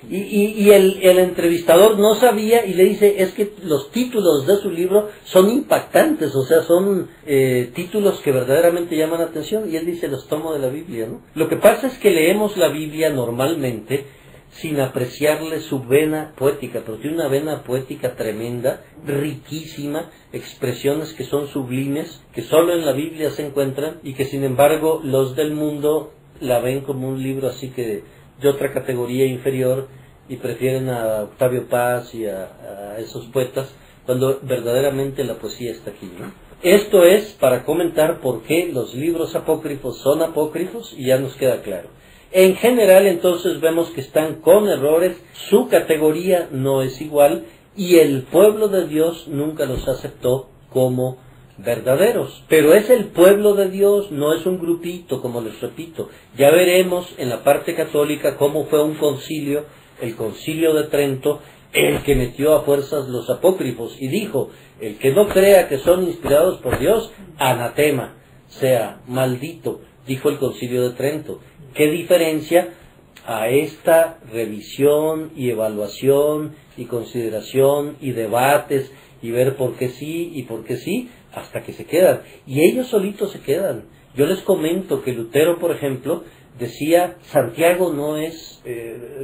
Speaker 1: el entrevistador no sabía y le dice, es que los títulos de su libro son impactantes, o sea, son títulos que verdaderamente llaman la atención, y él dice, los tomo de la Biblia, ¿no? Lo que pasa es que leemos la Biblia normalmente sin apreciarle su vena poética, pero tiene una vena poética tremenda, riquísima, expresiones que son sublimes, que solo en la Biblia se encuentran y que sin embargo los del mundo la ven como un libro así que de otra categoría inferior y prefieren a Octavio Paz y a esos poetas, cuando verdaderamente la poesía está aquí, ¿no? Esto es para comentar por qué los libros apócrifos son apócrifos y ya nos queda claro. En general, entonces, vemos que están con errores, su categoría no es igual, y el pueblo de Dios nunca los aceptó como verdaderos. Pero es el pueblo de Dios, no es un grupito, como les repito. Ya veremos en la parte católica cómo fue un concilio, el concilio de Trento, el que metió a fuerzas los apócrifos y dijo: el que no crea que son inspirados por Dios, anatema, sea maldito, dijo el concilio de Trento. ¿Qué diferencia a esta revisión y evaluación y consideración y debates y ver por qué sí y por qué sí, hasta que se quedan? Y ellos solitos se quedan. Yo les comento que Lutero, por ejemplo, decía: Santiago no es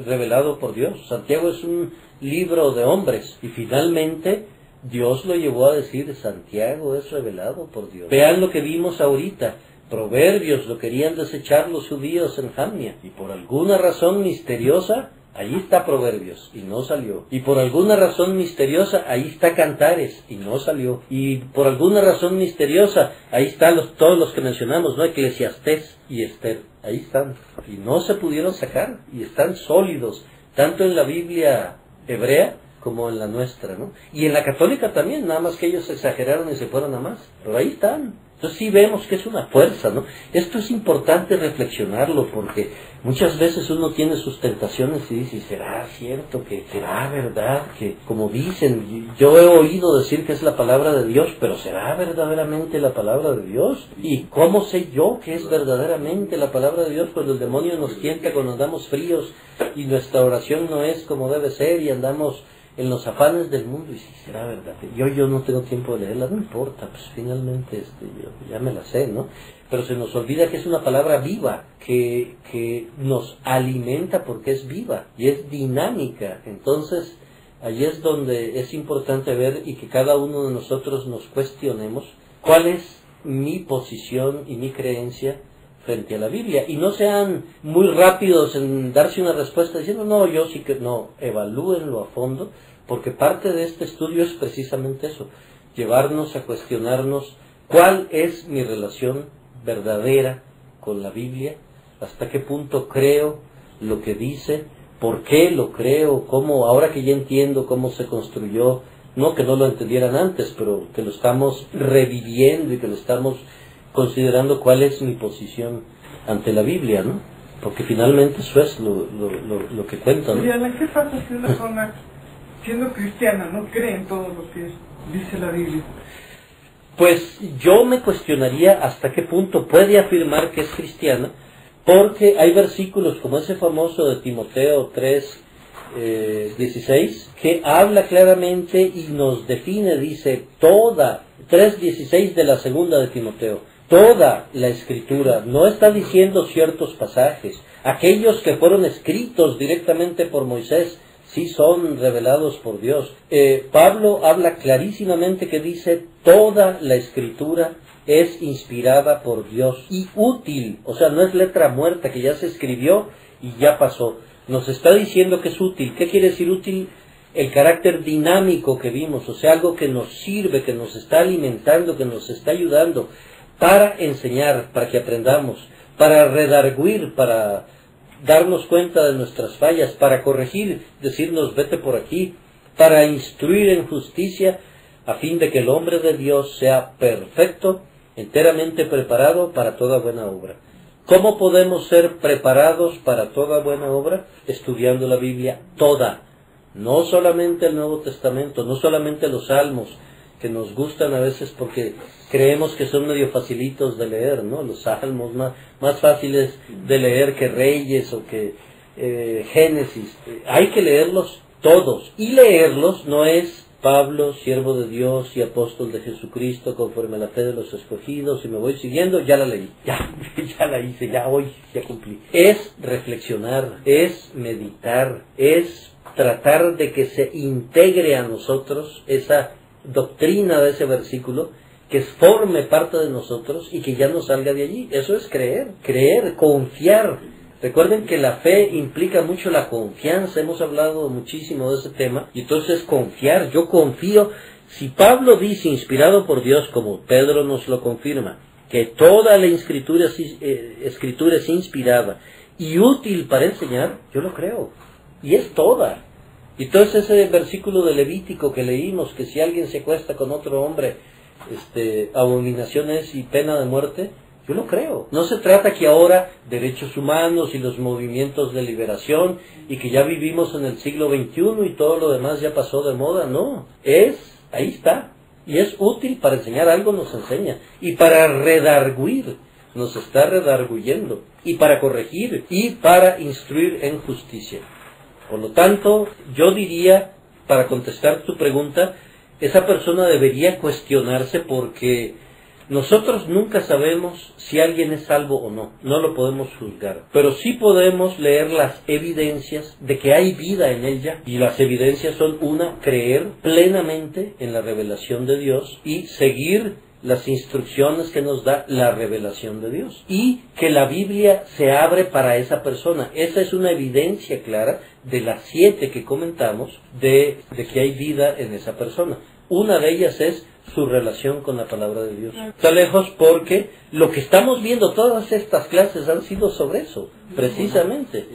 Speaker 1: revelado por Dios, Santiago es un libro de hombres. Y finalmente Dios lo llevó a decir: Santiago es revelado por Dios. Vean lo que vimos ahorita. Proverbios lo querían desechar los judíos en Jamnia, y por alguna razón misteriosa, ahí está Proverbios, y no salió. Y por alguna razón misteriosa, ahí está Cantares, y no salió. Y por alguna razón misteriosa, ahí están todos los que mencionamos, ¿no? Eclesiastés y Esther, ahí están. Y no se pudieron sacar, y están sólidos, tanto en la Biblia hebrea como en la nuestra, ¿no? Y en la católica también, nada más que ellos exageraron y se fueron a más. Pero ahí están. Entonces sí vemos que es una fuerza, ¿no? Esto es importante reflexionarlo, porque muchas veces uno tiene sus tentaciones y dice: ¿será cierto? Que será verdad, que como dicen, yo he oído decir que es la palabra de Dios, pero ¿será verdaderamente la palabra de Dios? ¿Y cómo sé yo que es verdaderamente la palabra de Dios cuando el demonio nos tienta, cuando andamos fríos y nuestra oración no es como debe ser y andamos en los afanes del mundo? Y si será verdad, yo no tengo tiempo de leerla, no importa, pues finalmente yo ya me la sé, ¿no? Pero se nos olvida que es una palabra viva, que nos alimenta porque es viva y es dinámica. Entonces allí es donde es importante ver y que cada uno de nosotros nos cuestionemos cuál es mi posición y mi creencia frente a la Biblia, y no sean muy rápidos en darse una respuesta diciendo: no, yo sí que no. Evalúenlo a fondo, porque parte de este estudio es precisamente eso, llevarnos a cuestionarnos cuál es mi relación verdadera con la Biblia, hasta qué punto creo lo que dice, por qué lo creo, cómo, ahora que ya entiendo cómo se construyó, no que no lo entendieran antes, pero que lo estamos reviviendo y que lo estamos considerando, cuál es mi posición ante la Biblia, ¿no? Porque finalmente eso es lo que cuenta, ¿no?
Speaker 2: Diana, ¿qué pasa si una persona, siendo cristiana, no cree en todo lo que dice la Biblia?
Speaker 1: Pues yo me cuestionaría hasta qué punto puede afirmar que es cristiana, porque hay versículos como ese famoso de Timoteo 3:16, que habla claramente y nos define, dice, 3:16 de la segunda de Timoteo, toda la Escritura, no está diciendo ciertos pasajes, aquellos que fueron escritos directamente por Moisés, sí son revelados por Dios. Pablo habla clarísimamente que dice: toda la Escritura es inspirada por Dios y útil, o sea, no es letra muerta que ya se escribió y ya pasó. Nos está diciendo que es útil. ¿Qué quiere decir útil? El carácter dinámico que vimos, o sea, algo que nos sirve, que nos está alimentando, que nos está ayudando para enseñar, para que aprendamos, para redarguir, para darnos cuenta de nuestras fallas, para corregir, decirnos: vete por aquí, para instruir en justicia, a fin de que el hombre de Dios sea perfecto, enteramente preparado para toda buena obra. ¿Cómo podemos ser preparados para toda buena obra? Estudiando la Biblia toda, no solamente el Nuevo Testamento, no solamente los Salmos, que nos gustan a veces porque creemos que son medio facilitos de leer, ¿no? Los Salmos más fáciles de leer que Reyes o que Génesis. Hay que leerlos todos, y leerlos no es: Pablo, siervo de Dios y apóstol de Jesucristo, conforme a la fe de los escogidos, y me voy siguiendo, ya la leí, ya la hice, ya hoy, ya cumplí. Es reflexionar, es meditar, es tratar de que se integre a nosotros esa doctrina de ese versículo, que forme parte de nosotros y que ya no salga de allí. Eso es creer, confiar. Recuerden que la fe implica mucho la confianza, hemos hablado muchísimo de ese tema, y entonces confiar, yo confío. Si Pablo dice inspirado por Dios, como Pedro nos lo confirma, que toda la escritura es inspirada y útil para enseñar, yo lo creo. Y es toda. Y entonces ese versículo de Levítico que leímos, que si alguien se acuesta con otro hombre, abominaciones y pena de muerte, yo lo creo. No se trata que ahora derechos humanos y los movimientos de liberación y que ya vivimos en el siglo XXI y todo lo demás ya pasó de moda, no. Ahí está. Y es útil para enseñar algo, nos enseña. Y para redarguir, nos está redarguyendo. Y para corregir y para instruir en justicia. Por lo tanto, yo diría, para contestar tu pregunta, esa persona debería cuestionarse porque nosotros nunca sabemos si alguien es salvo o no, no lo podemos juzgar, pero sí podemos leer las evidencias de que hay vida en él ya, y las evidencias son creer plenamente en la revelación de Dios y seguir las instrucciones que nos da la revelación de Dios, y que la Biblia se abre para esa persona. Esa es una evidencia clara de las 7 que comentamos de que hay vida en esa persona. Una de ellas es su relación con la palabra de Dios. Está lejos porque lo que estamos viendo, todas estas clases han sido sobre eso, precisamente.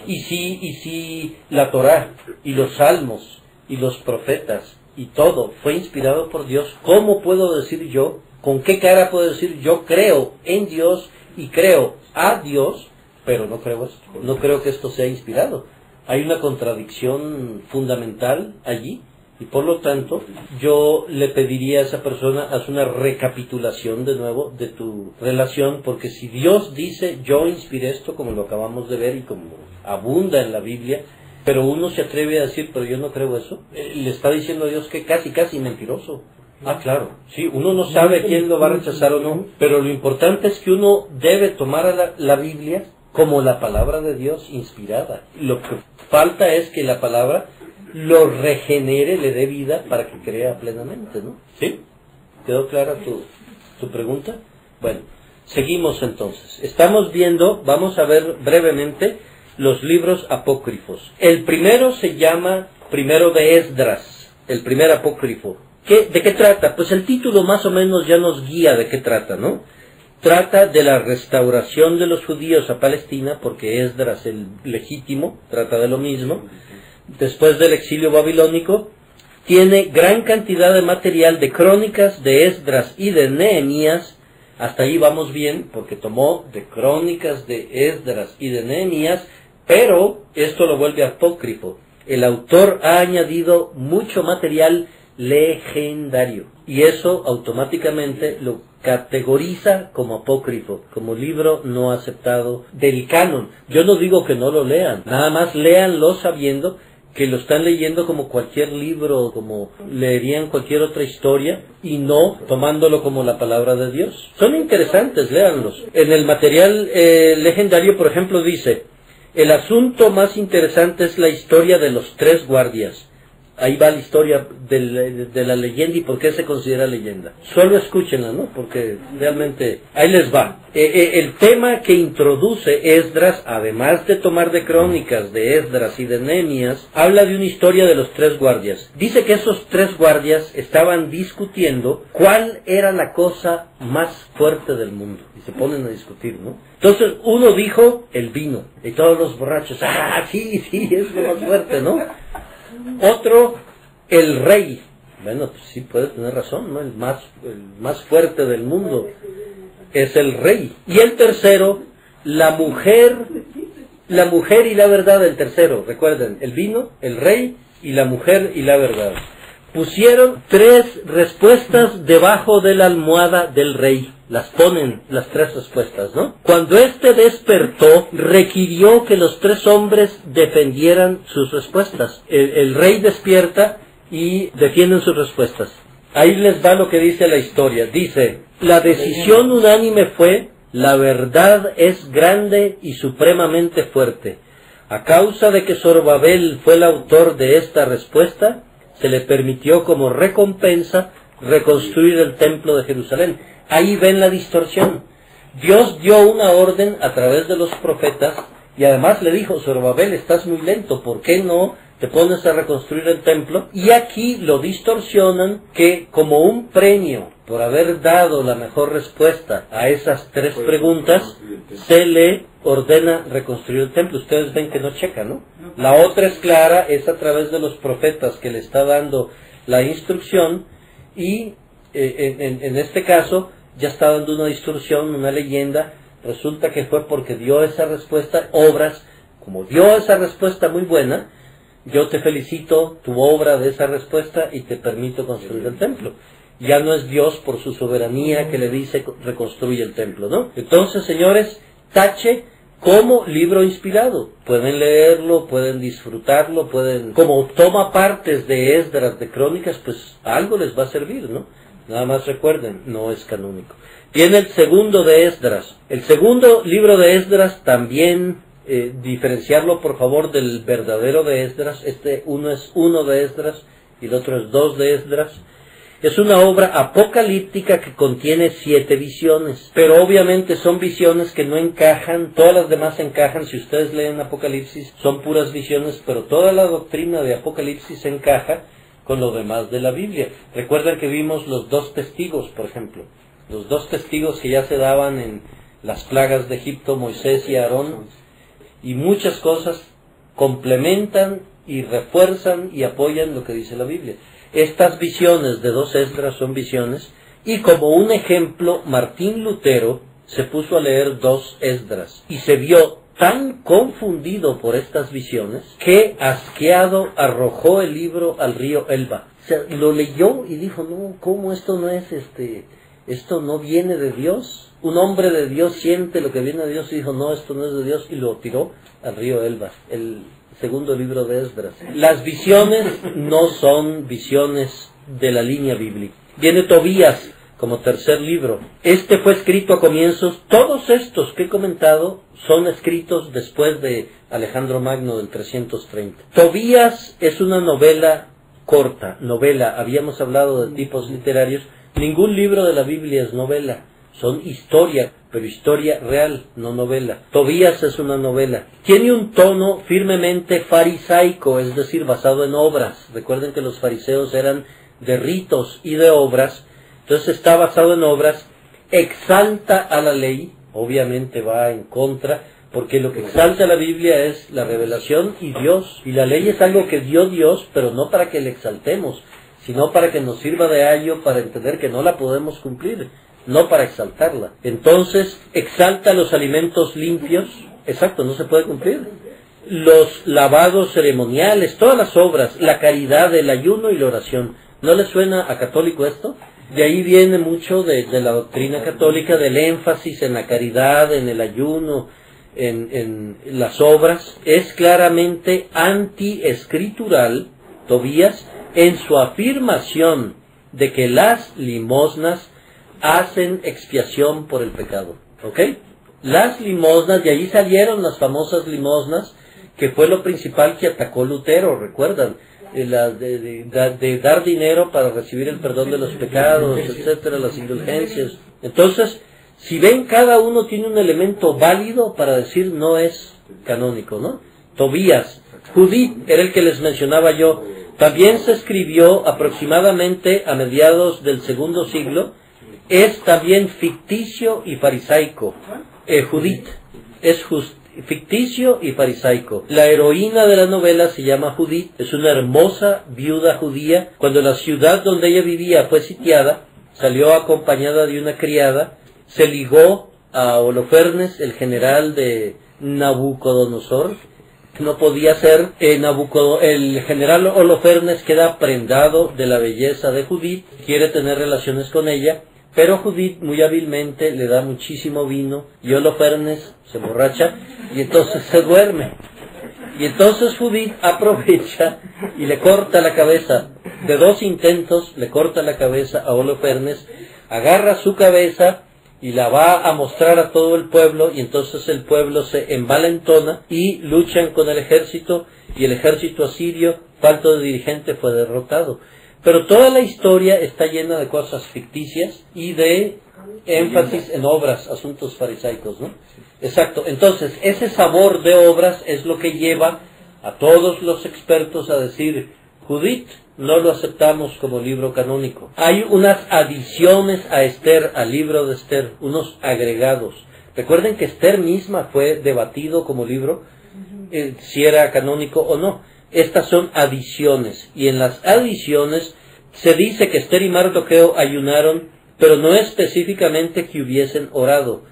Speaker 1: Y si la Torá y los salmos y los profetas y todo fue inspirado por Dios, ¿cómo puedo decir yo, con qué cara puedo decir yo creo en Dios y creo a Dios, pero no creo esto? No creo que esto sea inspirado. Hay una contradicción fundamental allí. Y por lo tanto, yo le pediría a esa persona, haz una recapitulación de nuevo de tu relación, porque si Dios dice, yo inspiré esto, como lo acabamos de ver y como abunda en la Biblia, pero uno se atreve a decir, pero yo no creo eso, le está diciendo a Dios que casi mentiroso. Claro, sí, uno no sabe quién lo va a rechazar o no, pero lo importante es que uno debe tomar a la Biblia como la palabra de Dios inspirada. Lo que falta es que la palabra lo regenere, le dé vida para que crea plenamente, ¿no? ¿Sí? ¿Quedó clara tu pregunta? Bueno, seguimos entonces. Estamos viendo, vamos a ver brevemente los libros apócrifos. El primero se llama Primero de Esdras, el primer apócrifo. ¿De qué trata? Pues el título más o menos ya nos guía de qué trata, ¿no? Trata de la restauración de los judíos a Palestina, porque Esdras, el legítimo, trata de lo mismo. Después del exilio babilónico, tiene gran cantidad de material de crónicas de Esdras y de Nehemías. Hasta ahí vamos bien, porque tomó de crónicas de Esdras y de Nehemías, pero esto lo vuelve apócrifo. El autor ha añadido mucho material legendario, y eso automáticamente lo categoriza como apócrifo, como libro no aceptado del canon. Yo no digo que no lo lean, nada más léanlo sabiendo que lo están leyendo como cualquier libro, como leerían cualquier otra historia, y no tomándolo como la palabra de Dios. Son interesantes, léanlos. En el material legendario, por ejemplo, dice, el asunto más interesante es la historia de los 3 guardias. Ahí va la historia de la leyenda y por qué se considera leyenda. Solo escúchenla, ¿no? Porque realmente ahí les va. El tema que introduce Esdras, además de tomar de crónicas de Esdras y de Nehemías, habla de una historia de los 3 guardias. Dice que esos 3 guardias estaban discutiendo cuál era la cosa más fuerte del mundo. Y se ponen a discutir, ¿no? Entonces uno dijo el vino. Y todos los borrachos, sí, es lo más fuerte, ¿no? Otro, el rey. Bueno, pues sí puede tener razón, ¿no? El más fuerte del mundo es el rey. Y el tercero, la mujer y la verdad, el tercero. Recuerden, el vino, el rey y la mujer y la verdad. Pusieron 3 respuestas debajo de la almohada del rey. Las ponen las 3 respuestas, ¿no? Cuando éste despertó, requirió que los 3 hombres defendieran sus respuestas. El rey despierta y defienden sus respuestas. Ahí les va lo que dice la historia. Dice, la decisión unánime fue, la verdad es grande y supremamente fuerte. A causa de que Zorobabel fue el autor de esta respuesta, se le permitió como recompensa reconstruir el templo de Jerusalén. Ahí ven la distorsión. Dios dio una orden a través de los profetas y además le dijo, Zorobabel, estás muy lento, ¿por qué no te pones a reconstruir el templo, y aquí lo distorsionan, que como un premio por haber dado la mejor respuesta a esas 3 preguntas, se le ordena reconstruir el templo. Ustedes ven que no checa, ¿no? La otra es clara, es a través de los profetas que le está dando la instrucción, y en este caso ya está dando una distorsión, una leyenda. Resulta que fue porque dio esa respuesta, obras, como dio esa respuesta muy buena, yo te felicito tu obra de esa respuesta y te permito construir el templo. Ya no es Dios por su soberanía que le dice reconstruye el templo, ¿no? Entonces, señores, tache como libro inspirado. Pueden leerlo, pueden disfrutarlo, pueden... Como toma partes de Esdras, de Crónicas, pues algo les va a servir, ¿no? Nada más recuerden, no es canónico. Viene el segundo de Esdras. El segundo libro de Esdras también, diferenciarlo por favor del verdadero de Esdras. Uno es 1 de Esdras y el otro es 2 de Esdras. Es una obra apocalíptica que contiene 7 visiones, pero obviamente son visiones que no encajan, todas las demás encajan. Si ustedes leen Apocalipsis, son puras visiones, pero toda la doctrina de Apocalipsis encaja con lo demás de la Biblia. Recuerdan que vimos los 2 testigos, por ejemplo. Los 2 testigos que ya se daban en las plagas de Egipto, Moisés y Aarón, y muchas cosas complementan y refuerzan y apoyan lo que dice la Biblia. Estas visiones de 2 Esdras son visiones, y como un ejemplo, Martín Lutero se puso a leer 2 Esdras, y se vio tan confundido por estas visiones, que asqueado arrojó el libro al río Elba. O sea, lo leyó y dijo, no, ¿cómo esto no es esto no viene de Dios? Un hombre de Dios siente lo que viene de Dios, y dijo, no, esto no es de Dios, y lo tiró al río Elba, el segundo libro de Esdras. Las visiones no son visiones de la línea bíblica. Viene Tobías como tercer libro. Este fue escrito a comienzos, todos estos que he comentado son escritos después de Alejandro Magno del 330. Tobías es una novela corta, habíamos hablado de tipos literarios. Ningún libro de la Biblia es novela, son historia, pero historia real, no novela. Tobías es una novela. Tiene un tono firmemente farisaico, es decir, basado en obras. Recuerden que los fariseos eran de ritos y de obras, entonces está basado en obras. Exalta a la ley, obviamente va en contra, porque lo que exalta la Biblia es la revelación y Dios. Y la ley es algo que dio Dios, pero no para que le exaltemos, sino para que nos sirva de ayo para entender que no la podemos cumplir, no para exaltarla. Entonces, exalta los alimentos limpios, exacto, no se puede cumplir. Los lavados ceremoniales, todas las obras, la caridad, el ayuno y la oración. ¿No les suena a católico esto? De ahí viene mucho de la doctrina católica, del énfasis en la caridad, en el ayuno, en las obras. Es claramente antiescritural, Tobías, en su afirmación de que las limosnas hacen expiación por el pecado. ¿Ok? Las limosnas, de allí salieron las famosas limosnas, que fue lo principal que atacó Lutero, ¿recuerdan? De dar dinero para recibir el perdón de los pecados, etcétera, las indulgencias. Entonces, si ven, cada uno tiene un elemento válido para decir no es canónico, ¿no? Tobías, Judith era el que les mencionaba yo. También se escribió aproximadamente a mediados del segundo siglo. Es también ficticio y farisaico. Judith es ficticio y farisaico. La heroína de la novela se llama Judith, es una hermosa viuda judía. Cuando la ciudad donde ella vivía fue sitiada, salió acompañada de una criada, se ligó a Holofernes, el general de Nabucodonosor. No podía ser, el general Holofernes queda prendado de la belleza de Judith, quiere tener relaciones con ella, pero Judith muy hábilmente le da muchísimo vino y Holofernes se emborracha y entonces se duerme. Y entonces Judith aprovecha y le corta la cabeza. De 2 intentos le corta la cabeza a Holofernes, agarra su cabeza y la va a mostrar a todo el pueblo, y entonces el pueblo se envalentona y luchan con el ejército, y el ejército asirio, falto de dirigente, fue derrotado. Pero toda la historia está llena de cosas ficticias y de énfasis en obras, asuntos farisaicos, ¿no? Exacto. Entonces, ese sabor de obras es lo que lleva a todos los expertos a decir, Judith, no lo aceptamos como libro canónico. Hay unas adiciones a Esther, al libro de Esther, unos agregados. Recuerden que Esther misma fue debatido como libro, si era canónico o no. Estas son adiciones, y en las adiciones se dice que Esther y Mardoqueo ayunaron, pero no específicamente que hubiesen orado.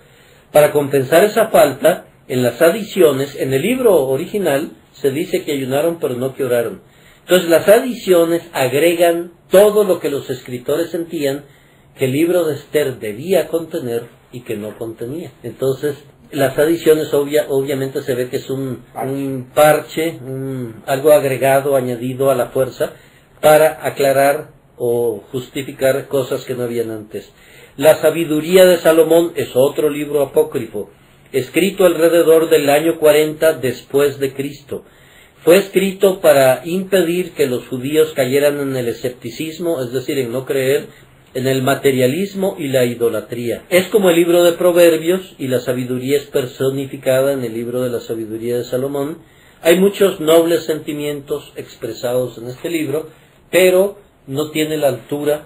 Speaker 1: Para compensar esa falta, en las adiciones, en el libro original, se dice que ayunaron, pero no que oraron. Entonces las adiciones agregan todo lo que los escritores sentían que el libro de Esther debía contener y que no contenía. Entonces las adiciones obviamente se ve que es un parche, algo agregado, añadido a la fuerza, para aclarar o justificar cosas que no habían antes. La sabiduría de Salomón es otro libro apócrifo, escrito alrededor del año 40 después de Cristo. Fue escrito para impedir que los judíos cayeran en el escepticismo, es decir, en no creer, en el materialismo y la idolatría. Es como el libro de Proverbios, y la sabiduría es personificada en el libro de la sabiduría de Salomón. Hay muchos nobles sentimientos expresados en este libro, pero no tiene la altura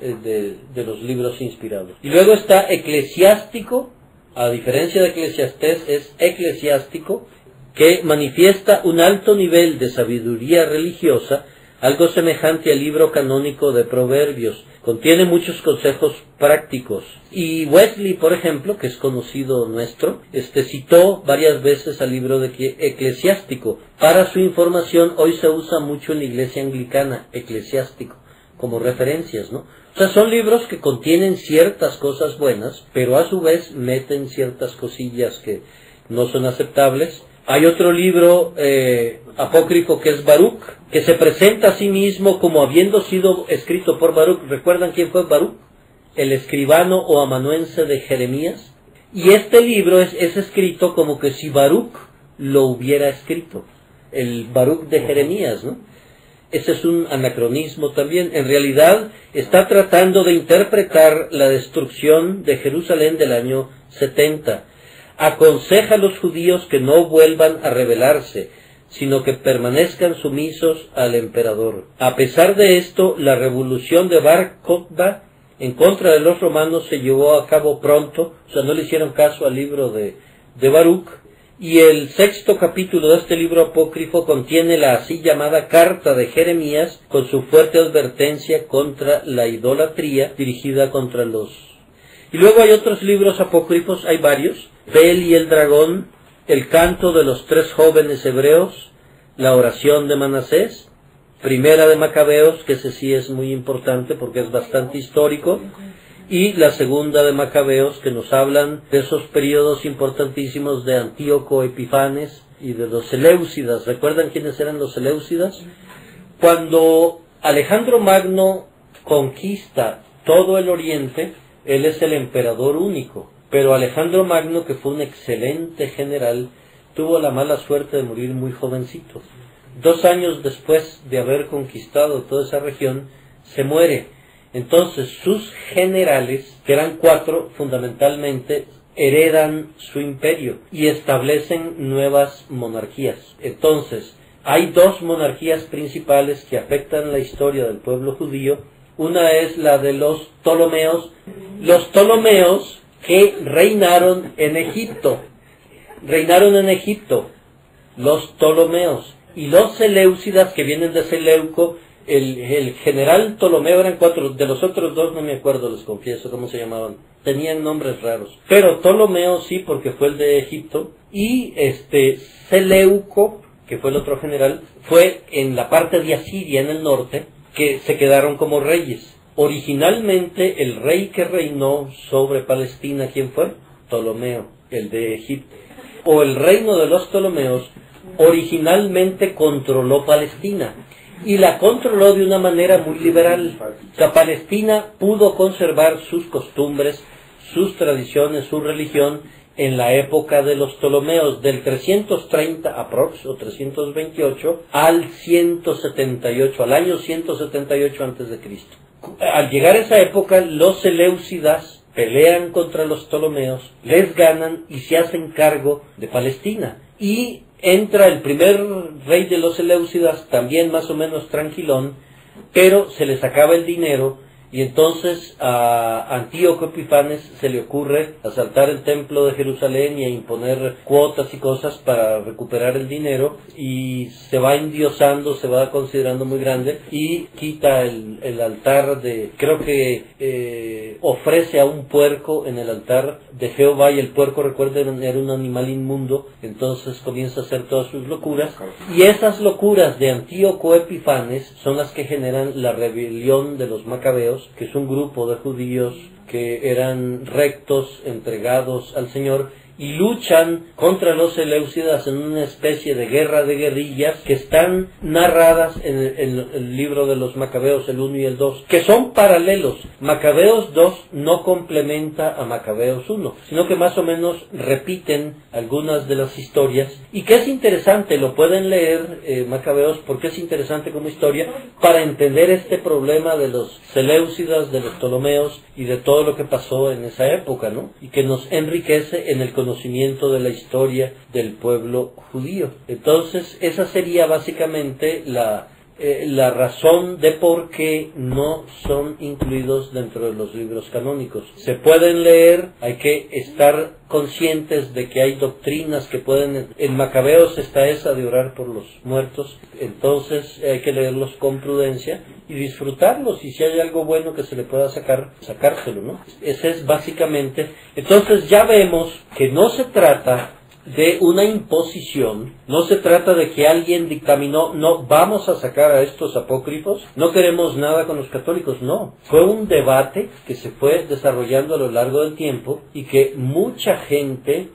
Speaker 1: de los libros inspirados. Y luego está Eclesiástico, a diferencia de Eclesiastés, es eclesiástico, que manifiesta un alto nivel de sabiduría religiosa, algo semejante al libro canónico de Proverbios. Contiene muchos consejos prácticos. Y Wesley, por ejemplo, que es conocido nuestro, citó varias veces al libro de Eclesiástico. Para su información, hoy se usa mucho en la iglesia anglicana, Eclesiástico, como referencias, ¿no? O sea, son libros que contienen ciertas cosas buenas, pero a su vez meten ciertas cosillas que no son aceptables. Hay otro libro apócrifo que es Baruch, que se presenta a sí mismo como habiendo sido escrito por Baruch. ¿Recuerdan quién fue Baruch? El escribano o amanuense de Jeremías. Y este libro es escrito como que si Baruch lo hubiera escrito. El Baruch de Jeremías, ¿no? Ese es un anacronismo también. En realidad está tratando de interpretar la destrucción de Jerusalén del año 70. Aconseja a los judíos que no vuelvan a rebelarse, sino que permanezcan sumisos al emperador. A pesar de esto, la revolución de Bar Kokhba en contra de los romanos se llevó a cabo pronto, o sea, no le hicieron caso al libro de Baruch, y el 6º capítulo de este libro apócrifo contiene la así llamada Carta de Jeremías, con su fuerte advertencia contra la idolatría dirigida contra los... Y luego hay otros libros apócrifos, hay varios: Bel y el dragón, el canto de los 3 jóvenes hebreos, la oración de Manasés, Primera de Macabeos, que ese sí es muy importante porque es bastante histórico, y la Segunda de Macabeos, que nos hablan de esos periodos importantísimos de Antíoco Epifanes y de los Seleucidas. ¿Recuerdan quiénes eran los Seleucidas? Cuando Alejandro Magno conquista todo el Oriente, él es el emperador único, pero Alejandro Magno, que fue un excelente general, tuvo la mala suerte de morir muy jovencito. 2 años después de haber conquistado toda esa región, se muere. Entonces sus generales, que eran 4 fundamentalmente, heredan su imperio y establecen nuevas monarquías. Entonces hay 2 monarquías principales que afectan la historia del pueblo judío. Una es la de los Ptolomeos. Los Ptolomeos que reinaron en Egipto. Los Ptolomeos. Y los Seleucidas, que vienen de Seleuco. El general Ptolomeo, eran 4. De los otros 2 no me acuerdo, les confieso cómo se llamaban. Tenían nombres raros. Pero Ptolomeo sí, porque fue el de Egipto. Y Seleuco, que fue el otro general, fue en la parte de Asiria, en el norte, que se quedaron como reyes. Originalmente el rey que reinó sobre Palestina, ¿quién fue? Ptolomeo, el de Egipto. O el reino de los Ptolomeos originalmente controló Palestina, y la controló de una manera muy liberal. O sea, Palestina pudo conservar sus costumbres, sus tradiciones, su religión en la época de los Ptolomeos, del 330 aprox, o 328, al 178, al año 178 a.C. Al llegar a esa época, los Seleucidas pelean contra los Ptolomeos, les ganan y se hacen cargo de Palestina. Y entra el primer rey de los Seleucidas, también más o menos tranquilón, pero se les acaba el dinero. Y entonces a Antíoco Epifanes se le ocurre asaltar el templo de Jerusalén y a imponer cuotas y cosas para recuperar el dinero, y se va endiosando, se va considerando muy grande y quita el altar de, creo que ofrece a un puerco en el altar de Jehová, y el puerco, recuerden, era un animal inmundo. Entonces comienza a hacer todas sus locuras, y esas locuras de Antíoco Epifanes son las que generan la rebelión de los macabeos, que es un grupo de judíos que eran rectos, entregados al Señor, y luchan contra los Seleucidas en una especie de guerra de guerrillas que están narradas en el libro de los Macabeos, el 1 y el 2, que son paralelos. Macabeos 2 no complementa a Macabeos 1, sino que más o menos repiten algunas de las historias, y que es interesante, lo pueden leer Macabeos, porque es interesante como historia para entender este problema de los Seleucidas, de los Ptolomeos y de todo lo que pasó en esa época, ¿no? Y que nos enriquece en el conocimiento de la historia del pueblo judío. Entonces, esa sería básicamente la razón de por qué no son incluidos dentro de los libros canónicos. Se pueden leer, hay que estar conscientes de que hay doctrinas que pueden... En Macabeos está esa de orar por los muertos, entonces hay que leerlos con prudencia y disfrutarlos, y si hay algo bueno que se le pueda sacar, sacárselo, ¿no? Ese es básicamente... Entonces ya vemos que no se trata de una imposición, no se trata de que alguien dictaminó, no, vamos a sacar a estos apócrifos, no queremos nada con los católicos, no. Fue un debate que se fue desarrollando a lo largo del tiempo, y que mucha gente,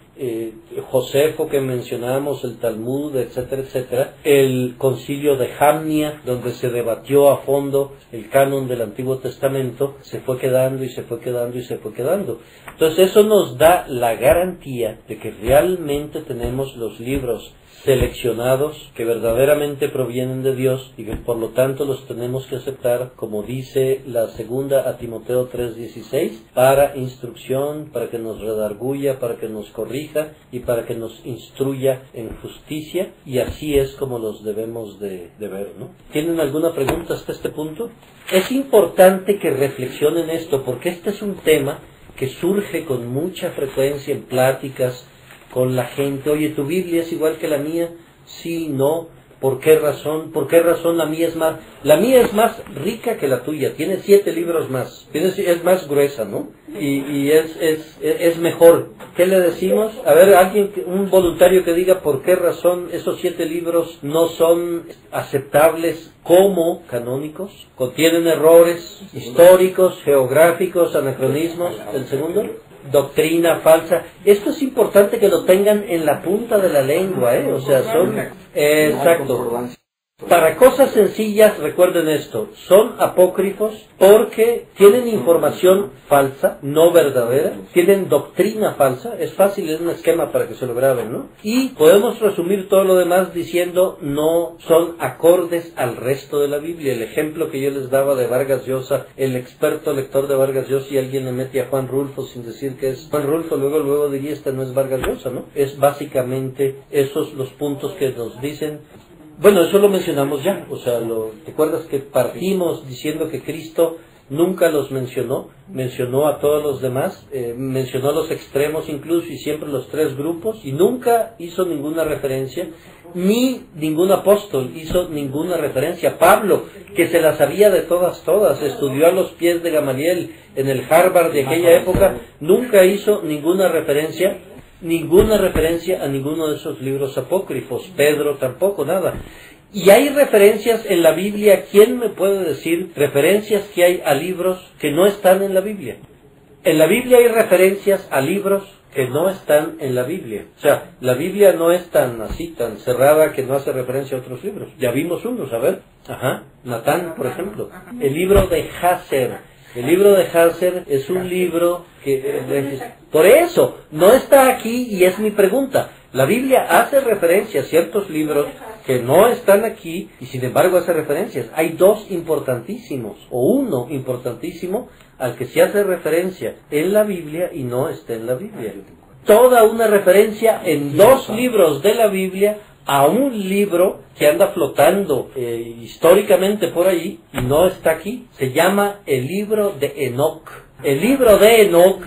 Speaker 1: Josefo que mencionábamos, el Talmud, etcétera, etcétera, el concilio de Jamnia, donde se debatió a fondo el canon del Antiguo Testamento, se fue quedando y se fue quedando y se fue quedando. Entonces eso nos da la garantía de que realmente tenemos los libros seleccionados que verdaderamente provienen de Dios, y que por lo tanto los tenemos que aceptar, como dice la segunda a Timoteo 3:16, para instrucción, para que nos redarguya, para que nos corrija y para que nos instruya en justicia, y así es como los debemos de ver, ¿no? ¿Tienen alguna pregunta hasta este punto? Es importante que reflexionen esto, porque este es un tema que surge con mucha frecuencia en pláticas con la gente. Oye, ¿tu Biblia es igual que la mía? Sí, no. ¿Por qué razón? ¿Por qué razón la mía es más? La mía es más rica que la tuya. Tiene 7 libros más. Es más gruesa, ¿no? Y es mejor. ¿Qué le decimos? A ver, un voluntario que diga por qué razón esos 7 libros no son aceptables como canónicos. Contienen errores históricos, geográficos, anacronismos. ¿El segundo? Doctrina falsa. Esto es importante que lo tengan en la punta de la lengua, o sea, son... exacto. Para cosas sencillas, recuerden esto, son apócrifos porque tienen información falsa, no verdadera, tienen doctrina falsa, es fácil, es un esquema para que se lo graben, ¿no? Y podemos resumir todo lo demás diciendo no son acordes al resto de la Biblia. El ejemplo que yo les daba de Vargas Llosa, el experto lector de Vargas Llosa, y alguien le mete a Juan Rulfo sin decir que es Juan Rulfo, luego diría, este no es Vargas Llosa, ¿no? Es básicamente esos los puntos que nos dicen. Bueno, eso lo mencionamos ya, o sea, ¿te acuerdas que partimos diciendo que Cristo nunca los mencionó a todos los demás, mencionó los extremos incluso, y siempre los 3 grupos, y nunca hizo ninguna referencia, ni ningún apóstol hizo ninguna referencia? Pablo, que se las sabía de todas, estudió a los pies de Gamaliel en el Harvard de aquella época, nunca hizo ninguna referencia a ninguno de esos libros apócrifos. Pedro tampoco, nada. Y hay referencias en la Biblia. ¿Quién me puede decir referencias que hay a libros que no están en la Biblia? En la Biblia hay referencias a libros que no están en la Biblia. O sea, la Biblia no es tan cerrada que no hace referencia a otros libros. Ya vimos unos, a ver. Natán, por ejemplo. El libro de Hazer. El libro de Hazer es un libro que... Por eso, no está aquí, y es mi pregunta. La Biblia hace referencia a ciertos libros que no están aquí y sin embargo hace referencias. Hay dos importantísimos, o uno importantísimo, al que se hace referencia en la Biblia y no está en la Biblia. Toda una referencia en dos libros de la Biblia a un libro que anda flotando históricamente por ahí y no está aquí. Se llama el libro de Enoc. El libro de Enoc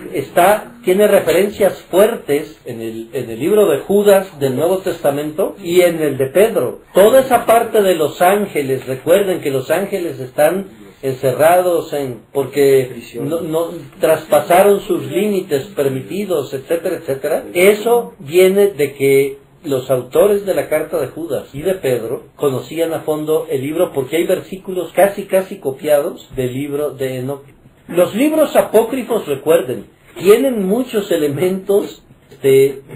Speaker 1: tiene referencias fuertes en el libro de Judas del Nuevo Testamento y en el de Pedro. Toda esa parte de los ángeles, recuerden que los ángeles están encerrados porque no traspasaron sus límites permitidos, etcétera, etcétera. Eso viene de que los autores de la carta de Judas y de Pedro conocían a fondo el libro porque hay versículos casi copiados del libro de Enoc. Los libros apócrifos, recuerden, tienen muchos elementos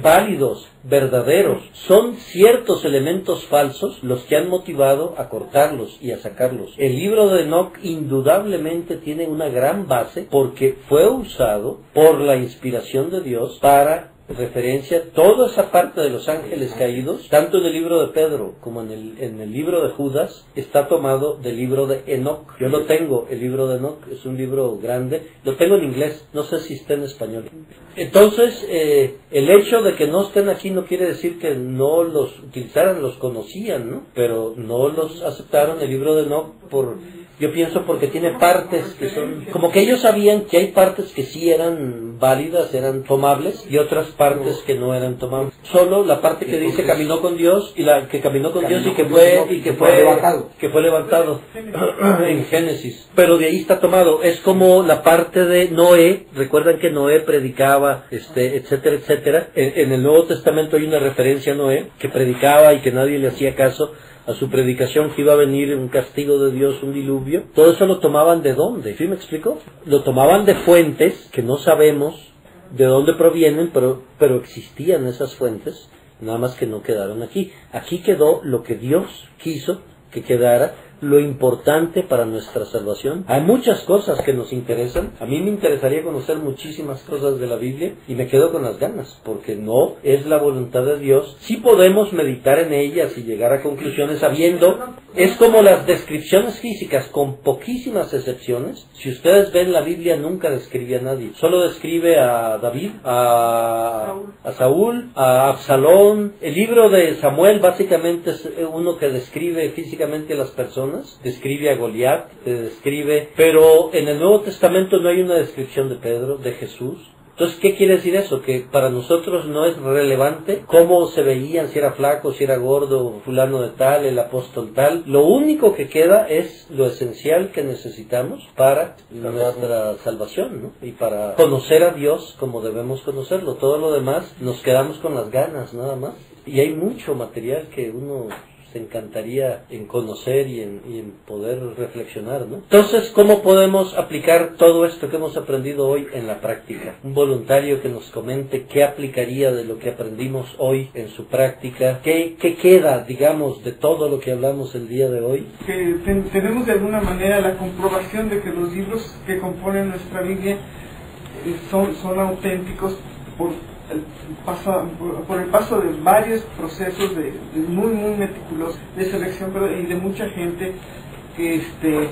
Speaker 1: válidos, verdaderos. Son ciertos elementos falsos los que han motivado a cortarlos y a sacarlos. El libro de Enoc indudablemente tiene una gran base porque fue usado por la inspiración de Dios para referencia toda esa parte de los ángeles caídos, tanto en el libro de Pedro como en el libro de Judas, está tomado del libro de Enoc. Yo lo tengo, el libro de Enoc, es un libro grande, lo tengo en inglés, no sé si está en español. Entonces, el hecho de que no estén aquí no quiere decir que no los utilizaran, los conocían, ¿no? Pero no los aceptaron el libro de Enoc yo pienso porque tiene partes que son, como que ellos sabían que hay partes que sí eran válidas, eran tomables, y otras partes que no eran tomables. Solo la parte que dice caminó con Dios, y la que caminó con Dios y que fue levantado en Génesis. Pero de ahí está tomado. Es como la parte de Noé. Recuerdan que Noé predicaba, etcétera, etcétera. En el Nuevo Testamento hay una referencia a Noé que predicaba y que nadie le hacía caso a su predicación, que iba a venir un castigo de Dios, un diluvio. Todo eso lo tomaban ¿de dónde? ¿Sí me explico? Lo tomaban de fuentes que no sabemos de dónde provienen, pero existían esas fuentes, nada más que no quedaron aquí. Aquí quedó lo que Dios quiso que quedara, lo importante para nuestra salvación. Hay muchas cosas que nos interesan. A mí me interesaría conocer muchísimas cosas de la Biblia y me quedo con las ganas, porque no es la voluntad de Dios. Sí podemos meditar en ellas y llegar a conclusiones sabiendo. Es como las descripciones físicas, con poquísimas excepciones. Si ustedes ven, la Biblia nunca describe a nadie. Solo describe a David, a Saúl, a Absalón. El libro de Samuel básicamente es uno que describe físicamente a las personas. Describe a Goliat, pero en el Nuevo Testamento no hay una descripción de Pedro, de Jesús. Entonces, ¿qué quiere decir eso? Que para nosotros no es relevante cómo se veían, si era flaco, si era gordo, fulano de tal, el apóstol tal. Lo único que queda es lo esencial que necesitamos para nuestra salvación, ¿no? Y para conocer a Dios como debemos conocerlo. Todo lo demás nos quedamos con las ganas, nada más. Y hay mucho material que uno se encantaría en conocer y en poder reflexionar, ¿no? Entonces, ¿cómo podemos aplicar todo esto que hemos aprendido hoy en la práctica? Un voluntario que nos comente qué aplicaría de lo que aprendimos hoy en su práctica, qué queda, digamos, de todo lo que hablamos el día de hoy.
Speaker 2: Que tenemos de alguna manera la comprobación de que los libros que componen nuestra Biblia son auténticos por el paso de varios procesos de muy meticulosos de selección, y de mucha gente que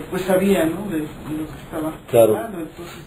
Speaker 2: pues sabía, ¿no?, de lo que estaba hablando. Entonces,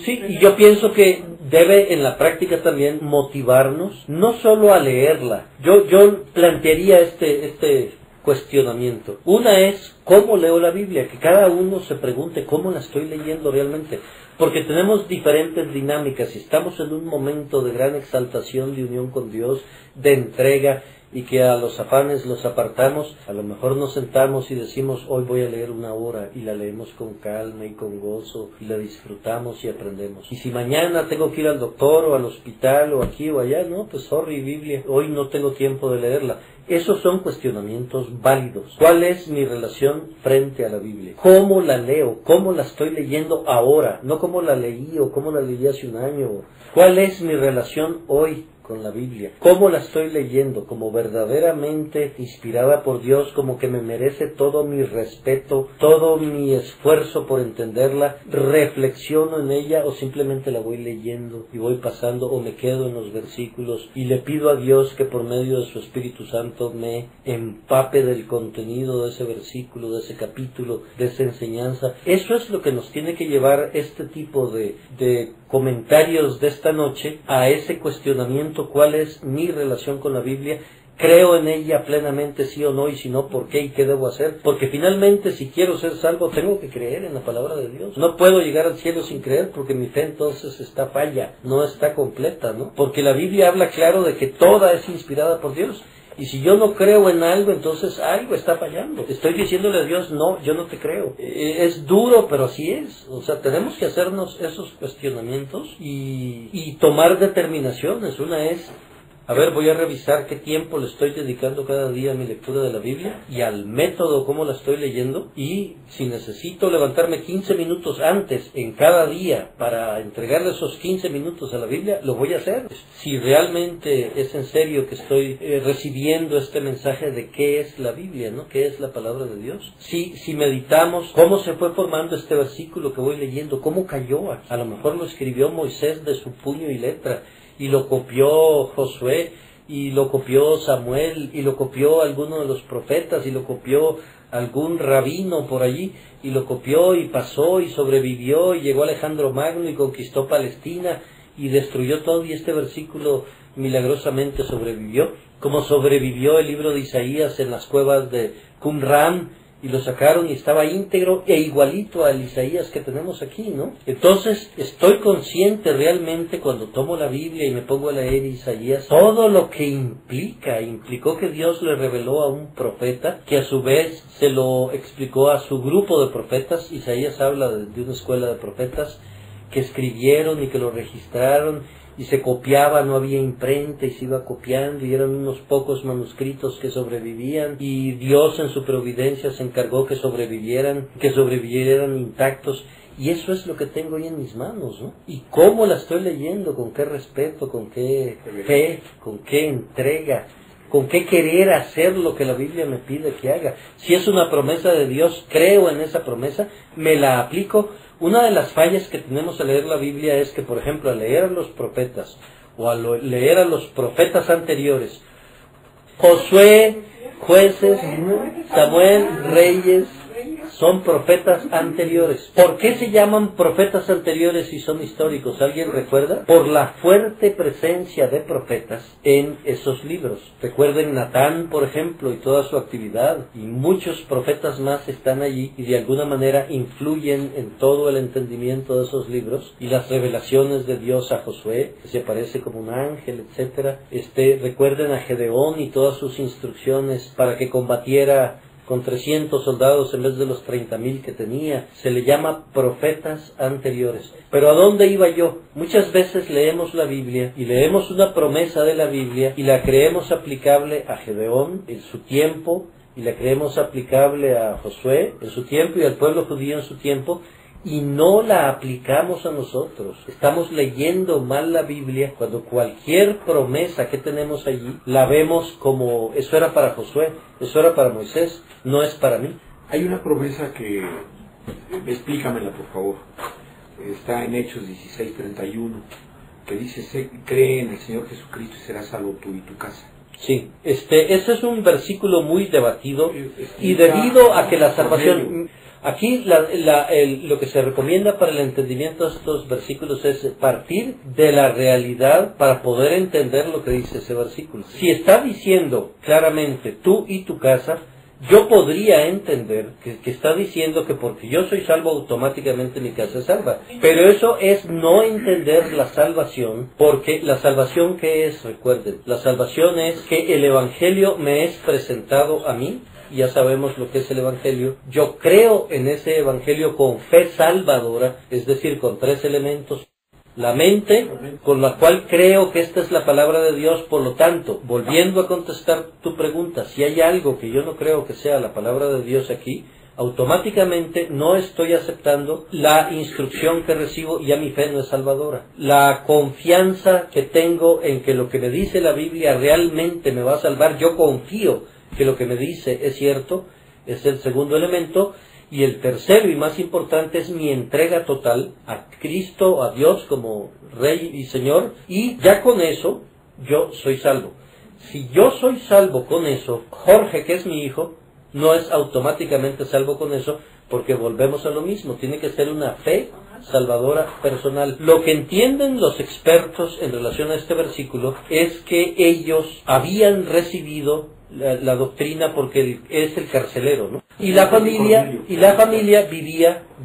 Speaker 1: sí, y yo pienso que debe en la práctica también motivarnos no solo a leerla. Yo plantearía este cuestionamiento. Una es cómo leo la Biblia, que cada uno se pregunte cómo la estoy leyendo realmente. Porque tenemos diferentes dinámicas y estamos en un momento de gran exaltación, de unión con Dios, de entrega, y que a los afanes los apartamos. A lo mejor nos sentamos y decimos, hoy voy a leer 1 hora, y la leemos con calma y con gozo, y la disfrutamos y aprendemos. Y si mañana tengo que ir al doctor o al hospital o aquí o allá, no, pues sorry Biblia, hoy no tengo tiempo de leerla. Esos son cuestionamientos válidos. ¿Cuál es mi relación frente a la Biblia? ¿Cómo la leo? ¿Cómo la estoy leyendo ahora? No cómo la leí o cómo la leí hace un año. ¿Cuál es mi relación hoy con la Biblia? ¿Cómo la estoy leyendo? ¿Como verdaderamente inspirada por Dios? ¿Como que me merece todo mi respeto, todo mi esfuerzo por entenderla? ¿Reflexiono en ella o simplemente la voy leyendo y voy pasando o me quedo en los versículos y le pido a Dios que por medio de su Espíritu Santo me empape del contenido de ese versículo, de ese capítulo, de esa enseñanza? Eso es lo que nos tiene que llevar este tipo de comentarios de esta noche a ese cuestionamiento: ¿cuál es mi relación con la Biblia? ¿Creo en ella plenamente, sí o no? Y si no, ¿por qué? ¿Y qué debo hacer? Porque finalmente, si quiero ser salvo, tengo que creer en la palabra de Dios. No puedo llegar al cielo sin creer, porque mi fe entonces está falla, no está completa, ¿no? Porque la Biblia habla claro de que toda es inspirada por Dios. Y si yo no creo en algo, entonces algo está fallando. Estoy diciéndole a Dios: no, yo no te creo. Es duro, pero así es. O sea, tenemos que hacernos esos cuestionamientos y tomar determinaciones. Una es: a ver, voy a revisar qué tiempo le estoy dedicando cada día a mi lectura de la Biblia y al método, cómo la estoy leyendo, y si necesito levantarme 15 minutos antes en cada día para entregarle esos 15 minutos a la Biblia, lo voy a hacer. Si realmente es en serio que estoy recibiendo este mensaje de qué es la Biblia, ¿no? ¿Qué es la palabra de Dios? Si meditamos cómo se fue formando este versículo que voy leyendo, cómo cayó aquí. A lo mejor lo escribió Moisés de su puño y letra, y lo copió Josué, y lo copió Samuel, y lo copió alguno de los profetas, y lo copió algún rabino por allí, y lo copió y pasó y sobrevivió, y llegó Alejandro Magno y conquistó Palestina y destruyó todo, y este versículo milagrosamente sobrevivió, como sobrevivió el libro de Isaías en las cuevas de Qumran, y lo sacaron y estaba íntegro e igualito al Isaías que tenemos aquí, ¿no? Entonces, estoy consciente realmente cuando tomo la Biblia y me pongo a leer Isaías, todo lo que implicó que Dios le reveló a un profeta, que a su vez se lo explicó a su grupo de profetas. Isaías habla de una escuela de profetas que escribieron y que lo registraron, y se copiaba, no había imprenta y se iba copiando, y eran unos pocos manuscritos que sobrevivían, y Dios en su providencia se encargó que sobrevivieran intactos. Y eso es lo que tengo hoy en mis manos, ¿no? ¿Y cómo la estoy leyendo? ¿Con qué respeto? ¿Con qué fe? ¿Con qué entrega? ¿Con qué querer hacer lo que la Biblia me pide que haga? Si es una promesa de Dios, creo en esa promesa, me la aplico. Una de las fallas que tenemos al leer la Biblia es que, por ejemplo, al leer a los profetas o al leer a los profetas anteriores, Josué, Jueces, Samuel, Reyes, son profetas anteriores. ¿Por qué se llaman profetas anteriores si son históricos? ¿Alguien recuerda? Por la fuerte presencia de profetas en esos libros. Recuerden Natán, por ejemplo, y toda su actividad, y muchos profetas más están allí y de alguna manera influyen en todo el entendimiento de esos libros y las revelaciones de Dios a Josué, que se aparece como un ángel, etcétera. Recuerden a Gedeón y todas sus instrucciones para que combatiera con 300 soldados en vez de los 30,000 que tenía. Se le llama profetas anteriores. Pero ¿a dónde iba yo? Muchas veces leemos la Biblia y leemos una promesa de la Biblia y la creemos aplicable a Gedeón en su tiempo, y la creemos aplicable a Josué en su tiempo y al pueblo judío en su tiempo, y no la aplicamos a nosotros. Estamos leyendo mal la Biblia cuando cualquier promesa que tenemos allí la vemos como: eso era para Josué, eso era para Moisés, no es para mí.
Speaker 3: Hay una promesa que, explícamela por favor, está en Hechos 16:31, que dice: cree en el Señor Jesucristo y serás salvo tú y tu casa.
Speaker 1: Sí, ese es un versículo muy debatido, y debido a que la salvación... Aquí lo que se recomienda para el entendimiento de estos versículos es partir de la realidad para poder entender lo que dice ese versículo. Si está diciendo claramente tú y tu casa, yo podría entender que está diciendo que porque yo soy salvo automáticamente mi casa es salva. Pero eso es no entender la salvación, porque la salvación, ¿qué es? Recuerden, la salvación es que el Evangelio me es presentado a mí. Ya sabemos lo que es el Evangelio. Yo creo en ese Evangelio con fe salvadora, es decir, con 3 elementos: la mente con la cual creo que esta es la palabra de Dios. Por lo tanto, volviendo a contestar tu pregunta, si hay algo que yo no creo que sea la palabra de Dios aquí, automáticamente no estoy aceptando la instrucción que recibo y ya mi fe no es salvadora. La confianza que tengo en que lo que me dice la Biblia realmente me va a salvar, yo confío que lo que me dice es cierto, es el segundo elemento. Y el tercero y más importante es mi entrega total a Cristo, a Dios como Rey y Señor, y ya con eso yo soy salvo. Si yo soy salvo con eso, Jorge, que es mi hijo, no es automáticamente salvo con eso, porque volvemos a lo mismo, tiene que ser una fe salvadora personal. Lo que entienden los expertos en relación a este versículo es que ellos habían recibido la doctrina porque es el carcelero, ¿no? Y la familia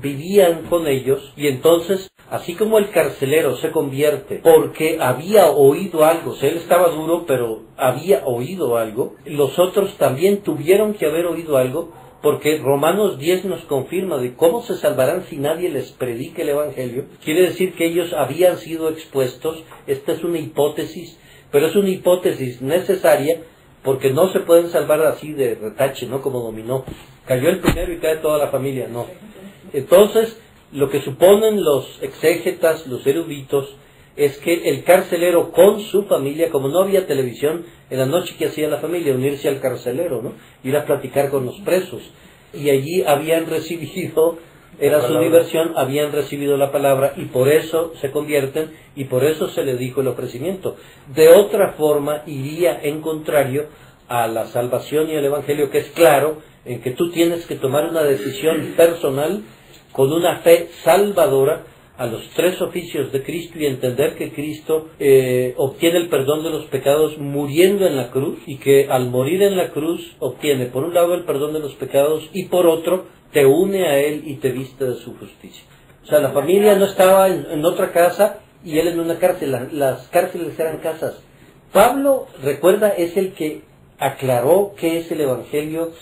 Speaker 1: vivían con ellos, y entonces, así como el carcelero se convierte porque había oído algo, o sea, él estaba duro, pero había oído algo, los otros también tuvieron que haber oído algo, porque Romanos 10 nos confirma de cómo se salvarán si nadie les predique el Evangelio. Quiere decir que ellos habían sido expuestos. Esta es una hipótesis, pero es una hipótesis necesaria, porque no se pueden salvar así de retache, ¿no? Como dominó. Cayó el primero y cae toda la familia, no. Entonces, lo que suponen los exégetas, los eruditos, es que el carcelero con su familia, como no había televisión, en la noche que hacía la familia, unirse al carcelero, ¿no? Ir a platicar con los presos. Y allí habían recibido, era su diversión, habían recibido la palabra, y por eso se convierten, y por eso se le dijo el ofrecimiento. De otra forma, iría en contrario a la salvación y al Evangelio, que es claro, en que tú tienes que tomar una decisión personal con una fe salvadora a los tres oficios de Cristo, y entender que Cristo obtiene el perdón de los pecados muriendo en la cruz, y que al morir en la cruz obtiene por un lado el perdón de los pecados y por otro te une a Él y te viste de su justicia. O sea, la familia no estaba en otra casa y él en una cárcel. Las cárceles eran casas. Pablo, recuerda, es el que aclaró qué es el Evangelio,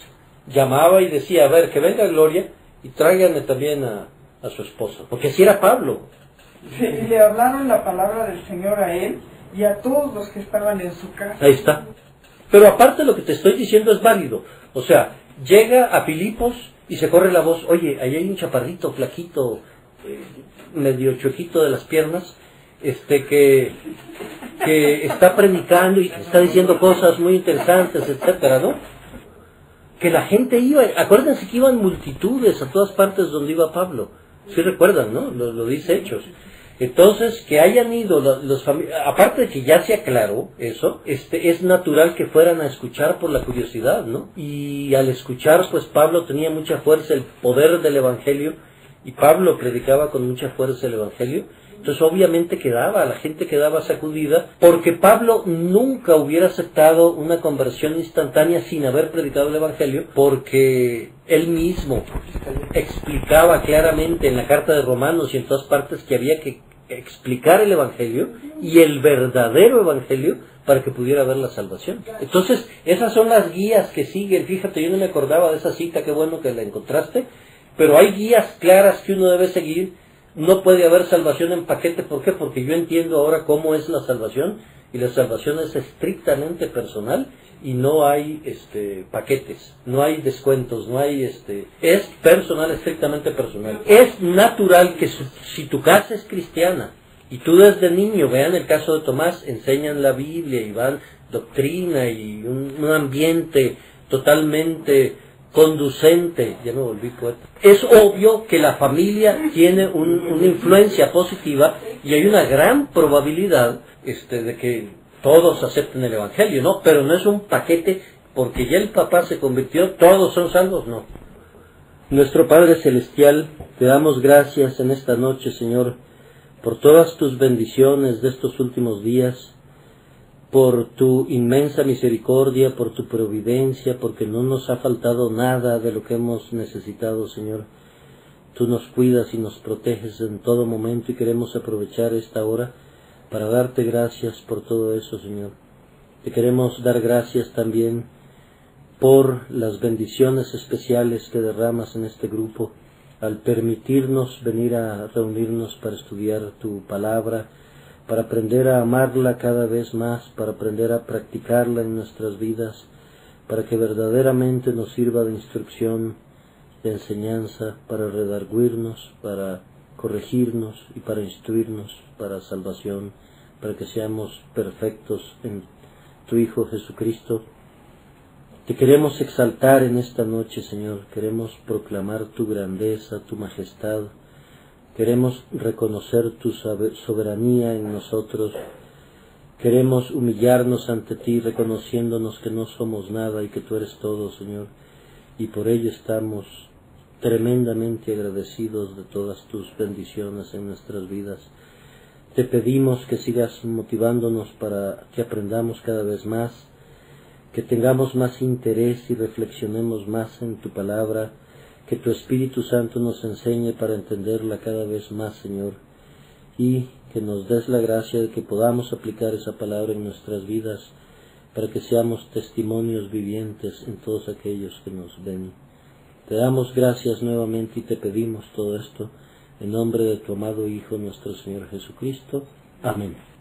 Speaker 1: llamaba y decía, a ver, que venga Gloria y tráiganme también a su esposo, porque así era Pablo.
Speaker 2: Sí, y le hablaron la palabra del Señor a él y a todos los que estaban en su casa.
Speaker 1: Ahí está. Pero aparte lo que te estoy diciendo es válido. O sea, llega a Filipos y se corre la voz, oye, ahí hay un chaparrito, flaquito, medio chuequito de las piernas, que está predicando y está diciendo cosas muy interesantes, etcétera, ¿no? Que la gente iba, acuérdense que iban multitudes a todas partes donde iba Pablo. Sí recuerdan, ¿no? Lo dice Hechos. Entonces, que hayan ido aparte de que ya se aclaró eso, es natural que fueran a escuchar por la curiosidad, ¿no? Y al escuchar, pues Pablo tenía mucha fuerza, el poder del Evangelio, y Pablo predicaba con mucha fuerza el Evangelio. Entonces obviamente la gente quedaba sacudida, porque Pablo nunca hubiera aceptado una conversión instantánea sin haber predicado el Evangelio, porque él mismo explicaba claramente en la carta de Romanos y en todas partes que había que explicar el Evangelio y el verdadero Evangelio para que pudiera haber la salvación. Entonces esas son las guías que siguen. Fíjate, yo no me acordaba de esa cita, qué bueno que la encontraste, pero hay guías claras que uno debe seguir. No puede haber salvación en paquete. ¿Por qué? Porque yo entiendo ahora cómo es la salvación, y la salvación es estrictamente personal, y no hay paquetes, no hay descuentos, no hay es personal, estrictamente personal. Es natural que si tu casa es cristiana y tú desde niño, vean el caso de Tomás, enseñan la Biblia y van doctrina y un ambiente totalmente conducente, ya me volví poeta. Es obvio que la familia tiene una influencia positiva, y hay una gran probabilidad de que todos acepten el Evangelio, ¿no? Pero no es un paquete, porque ya el papá se convirtió, todos son salvos, no. Nuestro Padre Celestial, te damos gracias en esta noche, Señor, por todas tus bendiciones de estos últimos días, por tu inmensa misericordia, por tu providencia, porque no nos ha faltado nada de lo que hemos necesitado, Señor. Tú nos cuidas y nos proteges en todo momento, y queremos aprovechar esta hora para darte gracias por todo eso, Señor. Te queremos dar gracias también por las bendiciones especiales que derramas en este grupo, al permitirnos venir a reunirnos para estudiar tu palabra, para aprender a amarla cada vez más, para aprender a practicarla en nuestras vidas, para que verdaderamente nos sirva de instrucción, de enseñanza, para redarguirnos, para corregirnos y para instruirnos para salvación, para que seamos perfectos en tu Hijo Jesucristo. Te queremos exaltar en esta noche, Señor, queremos proclamar tu grandeza, tu majestad, queremos reconocer tu soberanía en nosotros, queremos humillarnos ante ti, reconociéndonos que no somos nada y que tú eres todo, Señor, y por ello estamos tremendamente agradecidos de todas tus bendiciones en nuestras vidas. Te pedimos que sigas motivándonos para que aprendamos cada vez más, que tengamos más interés y reflexionemos más en tu palabra, que tu Espíritu Santo nos enseñe para entenderla cada vez más, Señor, y que nos des la gracia de que podamos aplicar esa palabra en nuestras vidas, para que seamos testimonios vivientes en todos aquellos que nos ven. Te damos gracias nuevamente y te pedimos todo esto en nombre de tu amado Hijo, nuestro Señor Jesucristo. Amén.